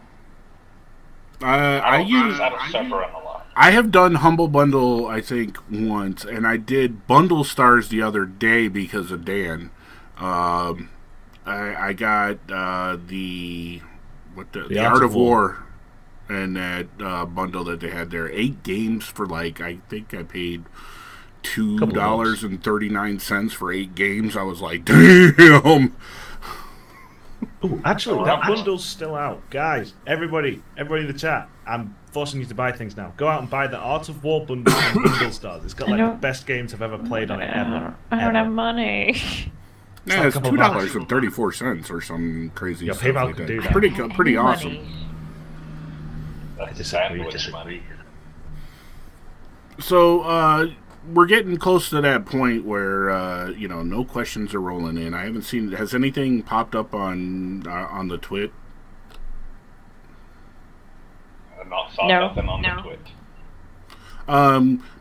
S1: I
S4: That'll suffer on a lot.
S1: I have done Humble Bundle, I think, once, and I did Bundle Stars the other day because of Dan. I got the Art of War, and that bundle that they had there. 8 games for, like, I think I paid $2.39 for 8 games. I was like, damn.
S3: Ooh, actually, that bundle's still out. Guys, everybody in the chat, I'm forcing you to buy things now. Go out and buy the Art of War bundle from Bundle Stars. It's got like the best games I've ever played on it ever.
S2: I don't have money.
S1: Yeah, it's $2.34 or some crazy stuff
S3: PayPal
S1: like
S3: could
S1: that.
S3: do that.
S1: Pretty awesome.
S2: Money.
S3: I disagree.
S1: So, we're getting close to that point where, no questions are rolling in. I haven't seen... Has anything popped up on the twit?
S4: I've not saw nothing on the twit.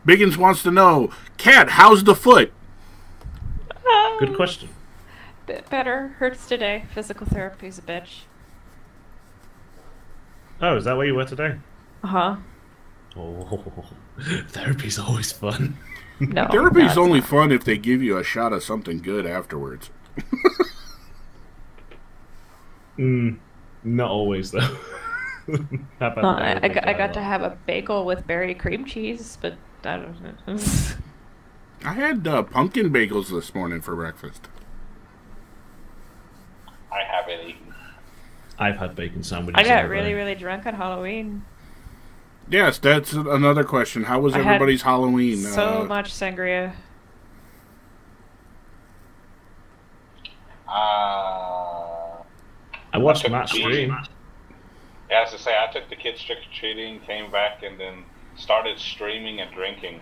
S1: Biggins wants to know, Kat, how's the foot?
S3: Good question.
S2: Bit better. Hurts today. Physical therapy's a bitch.
S3: Oh, is that where you were today?
S2: Uh-huh.
S3: Oh, therapy's always fun.
S2: No.
S1: Therapy's only fun if they give you a shot of something good afterwards.
S3: Not always, though.
S2: I got to have a bagel with berry cream cheese, but I don't know.
S1: I had pumpkin bagels this morning for breakfast.
S4: I haven't eaten.
S3: I've had bacon sandwiches.
S2: I got really, really drunk on Halloween.
S1: Yes, that's another question. How was everybody's Halloween?
S2: So much sangria.
S3: I watched Matt's stream.
S4: as I say, I took the kids trick or treating, came back, and then started streaming and drinking.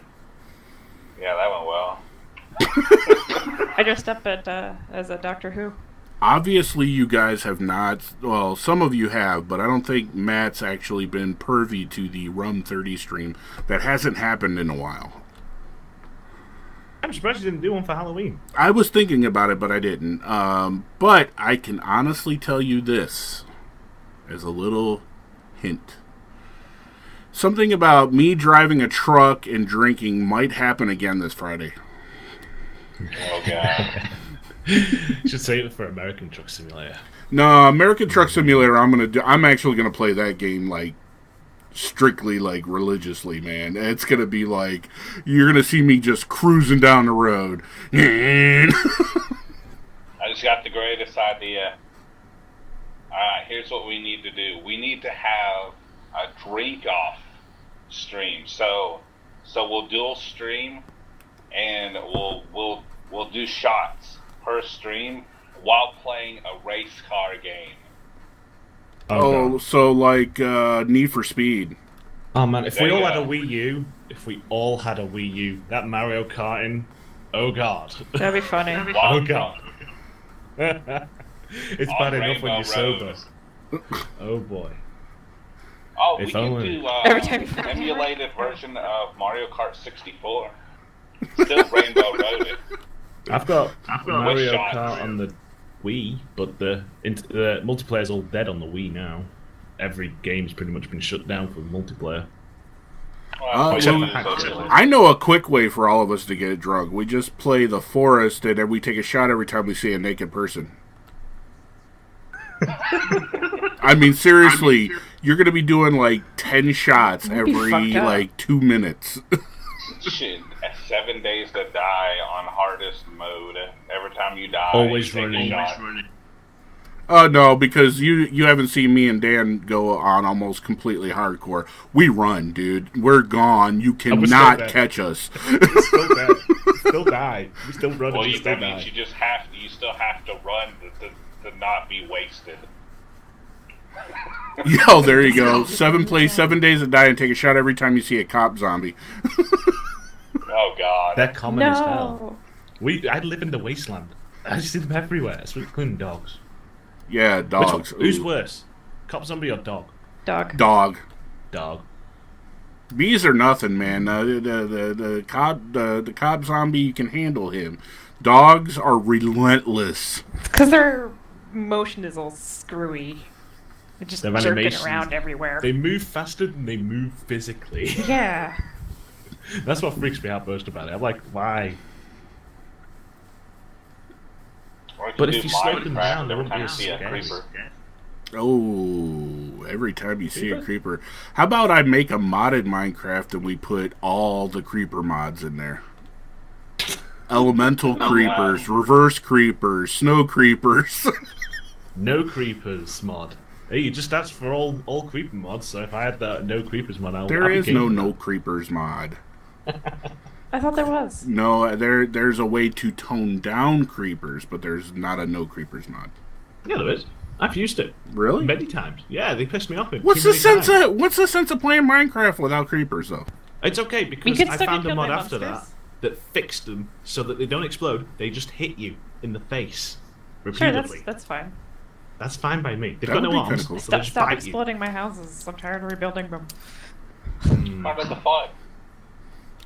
S4: Yeah, that went well.
S2: I dressed up as a Doctor Who.
S1: Obviously, you guys have not. Well, some of you have, but I don't think Matt's actually been privy to the Rum 30 stream. That hasn't happened in a while.
S3: I'm surprised you didn't do one for Halloween.
S1: I was thinking about it, but I didn't. But I can honestly tell you this as a little hint. Something about me driving a truck and drinking might happen again this Friday.
S4: Oh, God.
S3: You should save it for American Truck Simulator.
S1: No, American Truck Simulator, I'm actually gonna play that game, like, strictly, like, religiously, man. It's gonna be like, you're gonna see me just cruising down the road.
S4: I just got the greatest idea. Alright, here's what we need to do. We need to have a drink-off stream. So we'll dual stream, and we'll do shots per stream while playing a race car game.
S1: Oh, so like Need for Speed.
S3: Oh man, if
S4: There
S3: we all
S4: you
S3: had a
S4: go.
S3: Wii U, that Mario Karting, oh god.
S2: That'd be funny.
S3: Oh god. It's
S4: On
S3: bad enough when
S4: Rainbow
S3: you're sober.
S4: Road.
S3: Oh boy.
S4: Oh, we
S3: If
S4: can
S3: only.
S4: do
S2: Every time you find
S4: emulated version of Mario Kart 64. Still Rainbow Road it.
S3: I've got Mario
S4: shots?
S3: Kart on the Wii, but the multiplayer's all dead on the Wii now. Every game's pretty much been shut down for multiplayer.
S4: Well,
S3: except
S4: we
S3: for
S4: use
S3: Hackers.
S4: those-
S1: I know a quick way for all of us to get drunk. We just play the forest, and then we take a shot every time we see a naked person. I mean, seriously, you're going to be doing like 10 shots
S2: That'd be
S1: every
S2: fucked up.
S1: like 2 minutes.
S4: Shit, 7 days to die on hardest mode. Every time you die,
S3: Always
S4: you take
S3: running.
S4: a shot.
S1: No, because you haven't seen me and Dan go on almost completely hardcore. We run, dude. We're gone. You
S3: we're still
S1: cannot
S3: dead.
S1: catch us.
S3: Still dead. Still die. We still run
S4: Well,
S3: and we still
S4: that means
S3: die.
S4: you still have to run to not be wasted.
S1: Yo, there you go. 7 days to die and take a shot every time you see a cop zombie.
S4: Oh God.
S3: They're common as hell.
S2: No.
S3: I live in the wasteland. I see them everywhere, including dogs.
S1: Yeah, dogs.
S3: Who's
S1: Ooh.
S3: worse? Cop zombie or dog?
S2: Dog.
S1: Dog.
S3: Dog.
S1: Bees are nothing, man. The cop zombie, you can handle him. Dogs are relentless.
S2: Because their motion is all screwy. They're just
S3: Their
S2: jerking
S3: animations-
S2: around everywhere.
S3: They move faster than they move physically.
S2: Yeah.
S3: That's what freaks me out most about it. I'm like, why?
S4: Or
S3: But
S4: do
S3: if you slowed them
S4: Minecraft
S3: down, they
S4: every
S3: wouldn't
S4: time
S3: be
S4: you
S3: as
S4: see a
S3: scary.
S4: creeper.
S1: Oh, every time you see a creeper. How about I make a modded Minecraft and we put all the creeper mods in there? Elemental creepers, reverse creepers, snow creepers.
S3: No creepers mod. Hey, you just asked for all creeper mods, so if I had the no creepers mod, I'll
S1: There
S3: be
S1: is
S3: game
S1: no
S3: with
S1: no
S3: that.
S1: creepers mod.
S2: I thought there was.
S1: No, there's a way to tone down creepers, but there's not a no creepers mod.
S3: Yeah, there is. I've used it
S1: Really?
S3: many times. Yeah, they pissed me off.
S1: What's the sense of playing Minecraft without creepers though?
S3: It's okay
S2: We
S3: because
S2: could
S3: I
S2: still
S3: found
S2: get
S3: a mod
S2: killed by
S3: after
S2: monsters.
S3: that fixed them so that they don't explode. They just hit you in the face
S2: Sure,
S3: repeatedly.
S2: that's fine.
S3: That's fine by me. They've
S1: That
S3: got
S1: would
S3: no
S1: be kinda
S3: arms,
S1: cool.
S3: so they
S2: Stop,
S3: just
S2: stop
S3: bite you.
S2: exploding my houses. I'm tired of rebuilding them.
S4: Part of the fun.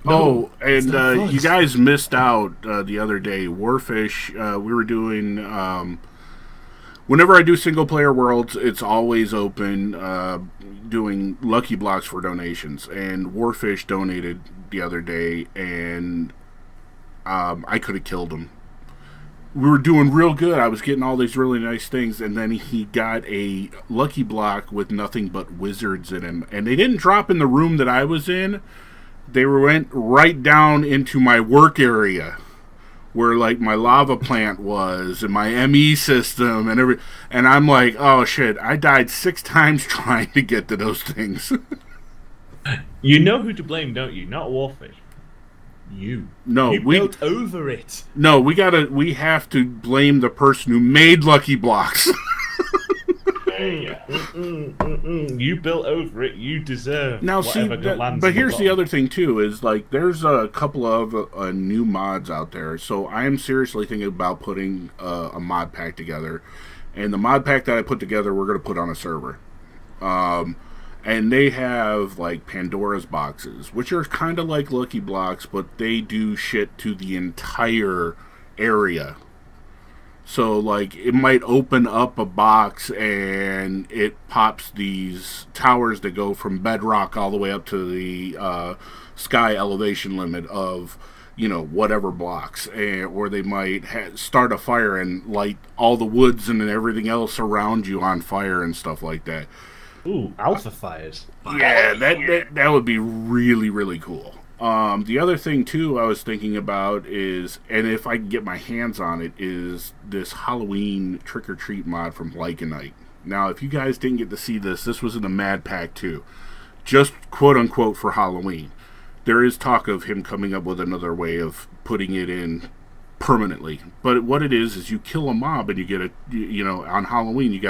S1: Oh, and
S3: not fun.
S1: you guys missed out the other day. Warfish, we were doing. Whenever I do single player worlds, it's always open, doing lucky blocks for donations. And Warfish donated the other day, and I could have killed him. We were doing real good. I was getting all these really nice things, and then he got a lucky block with nothing but wizards in him. And they didn't drop in the room that I was in. They went right down into my work area, where like my lava plant was and my ME system and and I'm like, oh shit, I died 6 times trying to get to those things.
S3: You know who to blame, don't you? Not Warfish. You.
S1: No,
S3: You
S1: we
S3: built over it.
S1: no, we have to blame the person who made lucky blocks.
S4: There you go.
S3: You built over it. You deserve
S1: Now, see,
S3: whatever lands.
S1: but
S3: in
S1: here's the
S3: bottom.
S1: other thing too: is like there's a couple of new mods out there. So I am seriously thinking about putting a mod pack together, and the mod pack that I put together, we're going to put on a server. And they have like Pandora's boxes, which are kind of like Lucky Blocks, but they do shit to the entire area. So, like, it might open up a box and it pops these towers that go from bedrock all the way up to the sky elevation limit of, whatever blocks. Or they might start a fire and light all the woods and everything else around you on fire and stuff like that.
S3: Ooh, alpha fires.
S1: Yeah, that would be really, really cool. The other thing too I was thinking about is, and if I can get my hands on it, is this Halloween trick or treat mod from Lycanite. Now, if you guys didn't get to see this was in the Mad Pack too, just quote unquote for Halloween. There is talk of him coming up with another way of putting it in permanently, but what it is you kill a mob and you get on Halloween you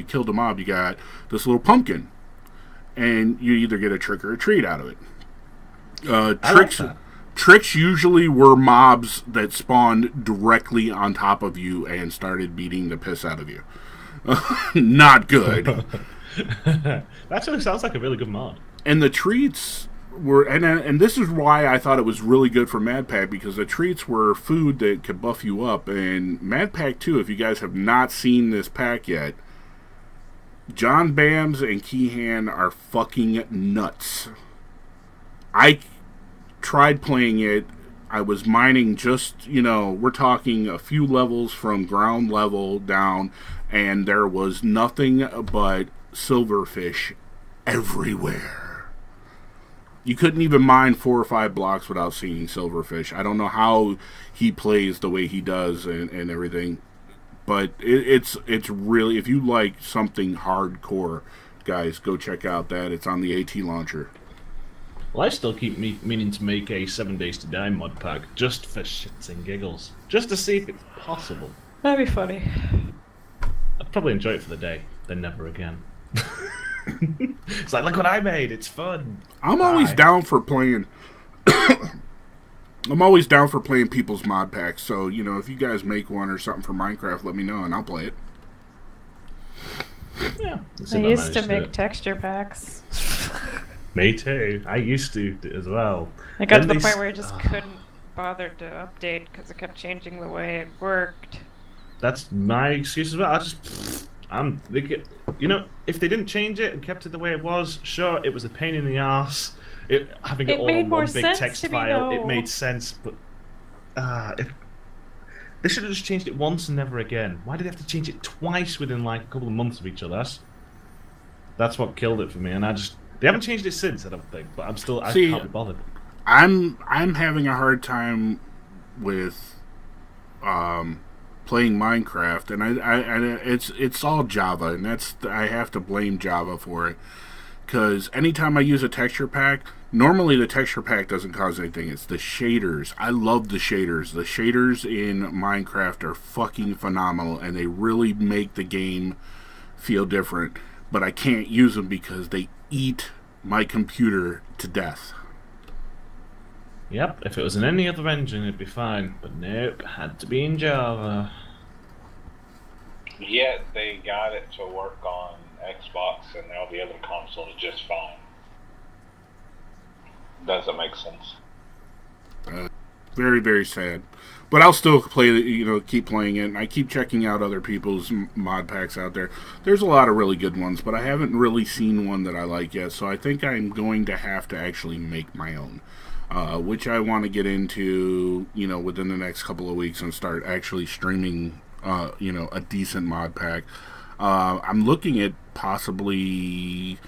S1: killed a mob, you got this little pumpkin, and you either get a trick or a treat out of it. Tricks usually were mobs that spawned directly on top of you and started beating the piss out of you. Not good.
S3: That actually sounds like a really good mod.
S1: And the treats were, and this is why I thought it was really good for Mad Pack, because the treats were food that could buff you up. And Mad Pack 2, if you guys have not seen this pack yet, John Bams and Keehan are fucking nuts. I tried playing it. I was mining just, we're talking a few levels from ground level down, and there was nothing but silverfish everywhere. You couldn't even mine 4 or 5 blocks without seeing silverfish. I don't know how he plays the way he does and everything, but it's really, if you like something hardcore, guys, go check out that. It's on the AT launcher.
S3: Well, I still keep meaning to make a 7 Days to Die mod pack, just for shits and giggles. Just to see if it's possible.
S2: That'd be funny.
S3: I'd probably enjoy it for the day, then never again. It's like, look what I made, it's fun.
S1: I'm always down for playing... I'm always down for playing people's mod packs, so, if you guys make one or something for Minecraft, let me know and I'll play it.
S3: Yeah.
S2: I used to make texture packs.
S3: Me too. I used to as well.
S2: I got to the point where I just couldn't bother to update because it kept changing the way it worked.
S3: That's my excuse as well. If they didn't change it and kept it the way it was, sure, it was a pain in the ass. Having it all
S2: made
S3: in
S2: more
S3: one big
S2: sense
S3: text
S2: to me,
S3: file,
S2: though.
S3: it made sense, but they should have just changed it once and never again. Why did they have to change it twice within like a couple of months of each other? That's what killed it for me, and they haven't changed it since, I don't think, but I can't be bothered.
S1: I'm having a hard time with playing Minecraft, and it's all Java, and I have to blame Java for it, because anytime I use a texture pack, normally the texture pack doesn't cause anything. It's the shaders. I love the shaders. The shaders in Minecraft are fucking phenomenal, and they really make the game feel different. But I can't use them because they eat my computer to death.
S3: Yep, if it was in any other engine, it'd be fine. But nope, had to be in Java.
S4: Yet they got it to work on Xbox and all the other consoles just fine. Doesn't make sense.
S1: Very, very sad. But I'll still play, keep playing it. And I keep checking out other people's mod packs out there. There's a lot of really good ones, but I haven't really seen one that I like yet. So I think I'm going to have to actually make my own, which I want to get into, within the next couple of weeks and start actually streaming, a decent mod pack. I'm looking at possibly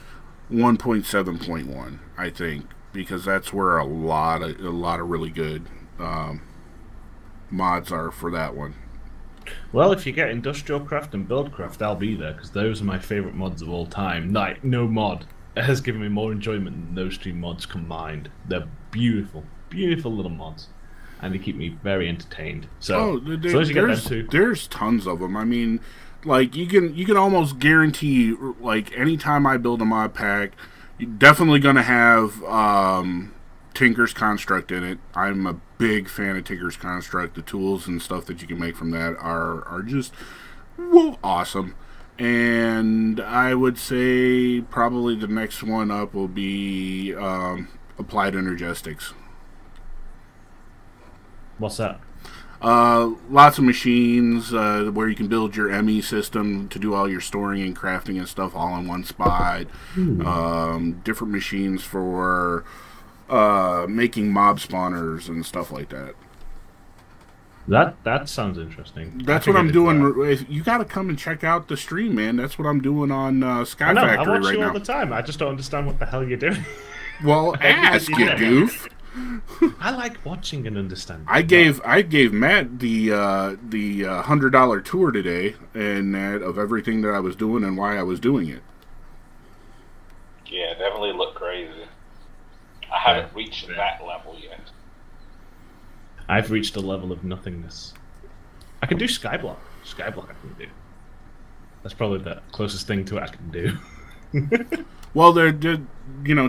S1: 1.7.1, I think, because that's where a lot of really good mods are for that one.
S3: Well, if you get Industrial Craft and Buildcraft, I'll be there, because those are my favourite mods of all time. Like, no mod has given me more enjoyment than those 2 mods combined. They're beautiful, beautiful little mods, and they keep me very entertained. So, as long as you get them too.
S1: There's tons of them. I mean, Like you can almost guarantee, like anytime I build a mod pack, you're definitely gonna have Tinker's Construct in it. I'm a big fan of Tinker's Construct. The tools and stuff that you can make from that are just awesome. And I would say probably the next one up will be Applied Energetics.
S3: What's that?
S1: Lots of machines where you can build your ME system to do all your storing and crafting and stuff all in one spot. Different machines for making mob spawners and stuff like that.
S3: That sounds interesting.
S1: That's what I'm doing. You got to come and check out the stream, man. That's what I'm doing on Sky Factory right now.
S3: I watch you all the time. I just don't understand what the hell you're doing.
S1: Well, ask you, goof.
S3: I like watching and understanding.
S1: I gave Matt the $100 tour today, and that of everything that I was doing and why I was doing it.
S4: Yeah, it definitely looked crazy. I haven't reached that level yet.
S3: I've reached a level of nothingness. I can do Skyblock. Skyblock I can do. That's probably the closest thing to it I can do.
S1: Well,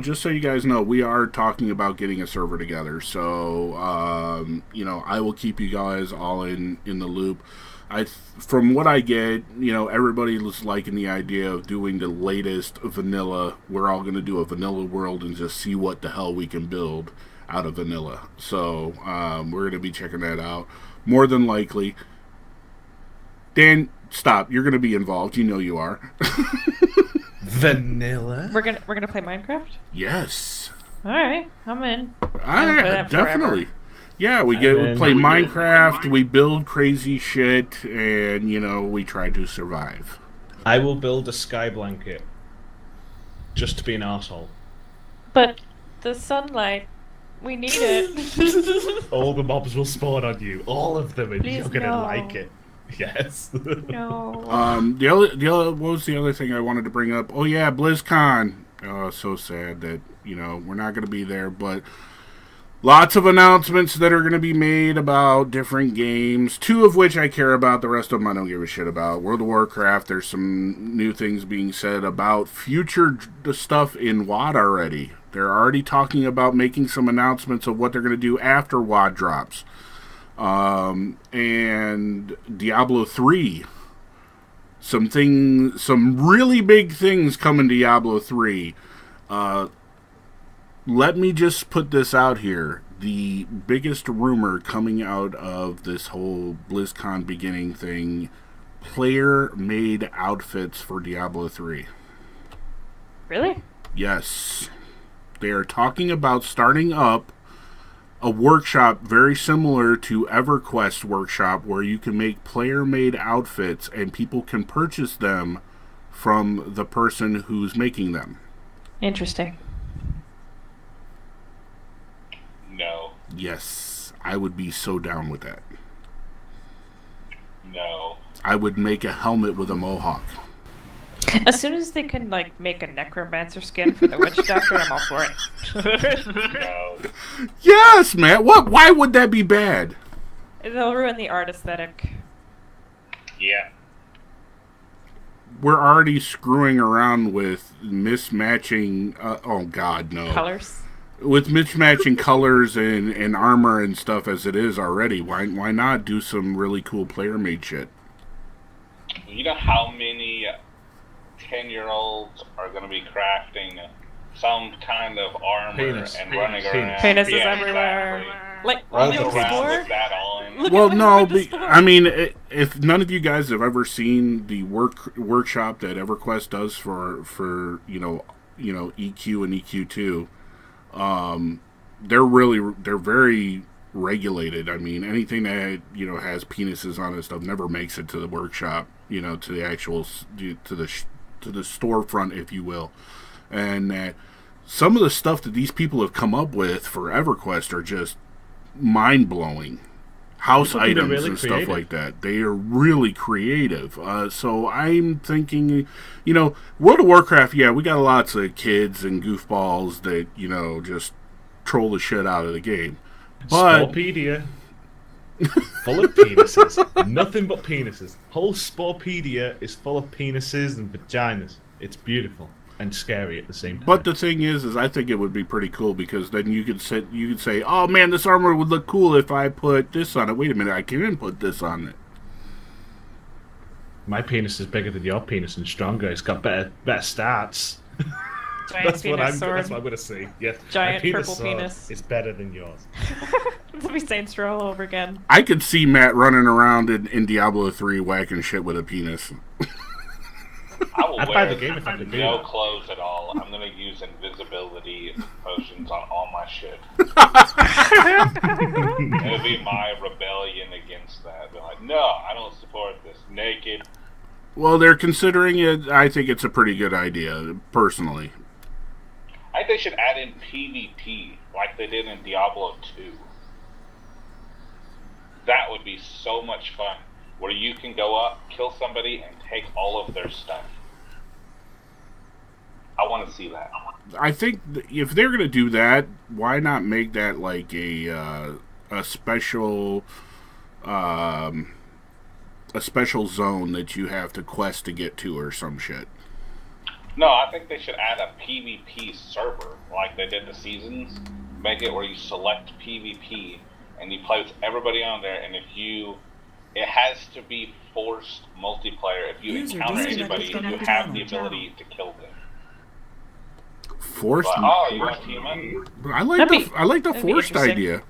S1: just so you guys know, we are talking about getting a server together. So, I will keep you guys all in the loop. From what I get, everybody was liking the idea of doing the latest vanilla. We're all going to do a vanilla world and just see what the hell we can build out of vanilla. So, we're going to be checking that out. More than likely. Dan, stop. You're going to be involved. You know you are.
S3: Vanilla?
S2: We're gonna play Minecraft? Yes. Alright, I'm in.
S1: Definitely. Forever. Yeah, we play Minecraft, we build crazy shit, and we try to survive.
S3: I will build a sky blanket just to be an arsehole.
S2: But the sunlight, we need it.
S3: All the mobs will spawn on you, all of them, and
S2: Please
S3: you're gonna
S2: no.
S3: like it. Yes.
S2: No.
S1: The other what was the other thing I wanted to bring up? Oh yeah, BlizzCon. Oh, so sad that we're not going to be there, but lots of announcements that are going to be made about different games. 2 of which I care about. The rest of them I don't give a shit about. World of Warcraft. There's some new things being said about future stuff in WoD already. They're already talking about making some announcements of what they're going to do after WoD drops. And Diablo 3. Some really big things coming to Diablo 3. Let me just put this out here. The biggest rumor coming out of this whole BlizzCon beginning thing, player-made outfits for Diablo 3.
S2: Really?
S1: Yes. They are talking about starting up a workshop very similar to EverQuest workshop where you can make player-made outfits and people can purchase them from the person who's making them.
S2: Interesting.
S4: No.
S1: Yes, I would be so down with that.
S4: No.
S1: I would make a helmet with a mohawk.
S2: As soon as they can make a necromancer skin for the witch doctor, I'm all for it.
S4: No.
S1: Yes, man. What? Why would that be bad?
S2: They'll ruin the art aesthetic.
S4: Yeah.
S1: We're already screwing around with mismatching. Oh God, no.
S2: Colors.
S1: With mismatching colors and armor and stuff as it is already. Why not do some really cool player-made shit?
S4: You know how many 10-year-olds are going to be crafting some kind of armor and running around.
S2: Penises everywhere.
S4: Exactly.
S2: Running
S4: around with that on.
S1: Well, no, I mean, if none of you guys have ever seen the workshop that EverQuest does for EQ and EQ2, they're very regulated. I mean, anything that has penises on it stuff never makes it to the workshop. To the actual to the storefront, if you will, and some of the stuff that these people have come up with for EverQuest are just mind-blowing. House items really and stuff like that. They are really creative. So I'm thinking, World of Warcraft, yeah, we got lots of kids and goofballs that, just troll the shit out of the game. But
S3: Spellpedia. full of penises. Nothing but penises. Whole Sporepedia is full of penises and vaginas. It's beautiful and scary at the same time.
S1: But the thing is I think it would be pretty cool because then you could say, oh man, this armor would look cool if I put this on it. Wait a minute, I can put this on it.
S3: My penis is bigger than your penis and stronger. It's got better stats.
S2: Giant penis sword.
S3: That's what I'm going to say. Yes,
S2: Giant
S3: my
S2: purple
S3: sword
S2: penis.
S3: is better than yours.
S2: It'll be Saints Row all over again.
S1: I could see Matt running around in Diablo 3 whacking shit with a penis.
S3: I'd buy the game if I could do
S4: no
S3: that.
S4: clothes at all. I'm gonna use invisibility potions on all my shit. It'll be my rebellion against that. Be like, no, I don't support this. Naked.
S1: Well, they're considering it. I think it's a pretty good idea, personally.
S4: I think they should add in PvP like they did in Diablo 2. That would be so much fun. Where you can go up, kill somebody, and take all of their stuff. I want to see that.
S1: I think if they're going to do that, why not make that like a special zone that you have to quest to get to or some shit?
S4: No, I think they should add a PvP server like they did the seasons. Make it where you select PvP and you play with everybody on there, and it has to be forced multiplayer. If you
S5: User
S4: encounter
S5: disconnected
S4: anybody,
S5: from
S4: you
S5: your
S4: have the
S5: channel.
S4: ability to kill them.
S1: Forced?
S4: But, oh, you want to team up?
S1: I like
S2: That'd
S1: the
S2: be
S1: forced
S2: interesting.
S1: idea.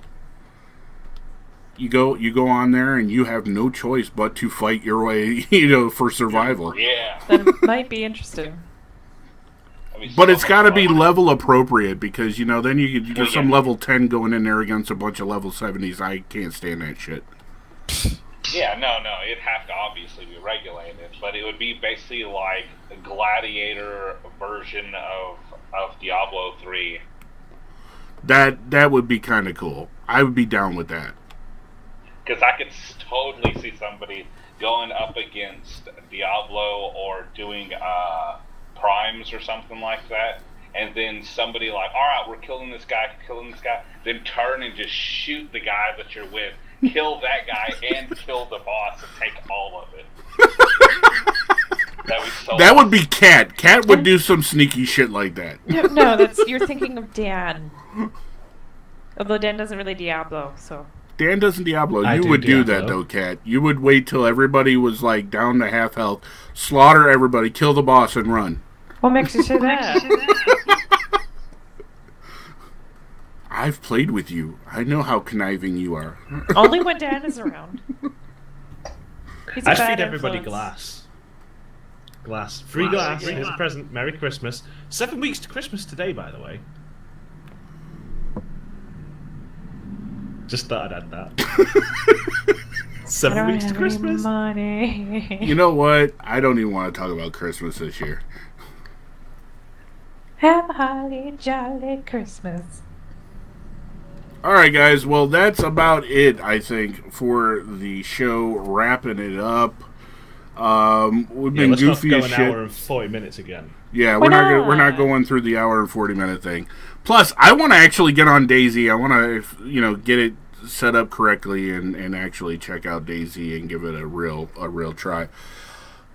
S1: You go on there and you have no choice but to fight your way, for survival.
S4: Yeah.
S2: That might be interesting.
S4: That'd be
S1: But
S4: so
S1: it's got to
S4: much
S1: be
S4: fun.
S1: level appropriate because then you get
S4: Well,
S1: some
S4: yeah.
S1: level 10 going in there against a bunch of level 70s. I can't stand that shit.
S4: Yeah, no, it'd have to obviously be regulated, but it would be basically like a gladiator version of Diablo 3.
S1: That would be kind of cool. I would be down with that.
S4: Because I could totally see somebody going up against Diablo or doing primes or something like that, and then somebody like, all right, we're killing this guy, then turn and just shoot the guy that you're with, kill that guy, and kill the boss and take all of it. That'd be so
S1: That would be Cat. Cat would do some sneaky shit like that.
S2: No, you're thinking of Dan. Although Dan doesn't really Diablo, so.
S1: Dan doesn't Diablo.
S3: I
S1: You
S3: do
S1: would do
S3: Diablo.
S1: that though, Cat. You would wait till everybody was like down to half health, slaughter everybody, kill the boss, and run.
S2: What makes you say that?
S1: I've played with you. I know how conniving you are.
S2: Only when Dan is around. He's a
S3: I'd
S2: bad
S3: feed everybody
S2: influence.
S3: glass. Free glass.
S2: yeah.
S3: Here's a present. Merry Christmas. 7 weeks to Christmas today, by the way. Just thought I'd add that.
S2: I
S3: 7
S2: don't
S3: weeks to
S2: have
S3: Christmas.
S2: any money.
S1: You know what? I don't even want to talk about Christmas this year.
S2: Have a holly jolly Christmas.
S1: Alright, guys. Well, that's about it, I think, for the show. Wrapping it up. We've been
S3: Let's
S1: goofy
S3: not
S1: as
S3: go
S1: shit.
S3: an hour and 40 minutes again.
S1: Yeah,
S2: Why
S1: we're not
S2: not?
S1: going through the hour and 40-minute thing. Plus, I want to actually get on Daisy. I want to, get it set up correctly and actually check out Daisy and give it a real try.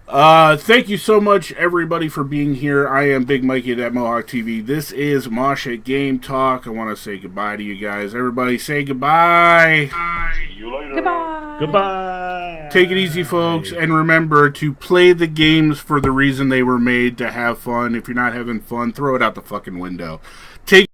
S1: Thank you so much, everybody, for being here. I am Big Mikey at Mohawk TV. This is Mosh at Game Talk. I want to say goodbye to you guys. Everybody say goodbye.
S4: See you later.
S2: Goodbye.
S3: Goodbye.
S1: Take it easy, folks, and remember to play the games for the reason they were made, to have fun. If you're not having fun, throw it out the fucking window. Take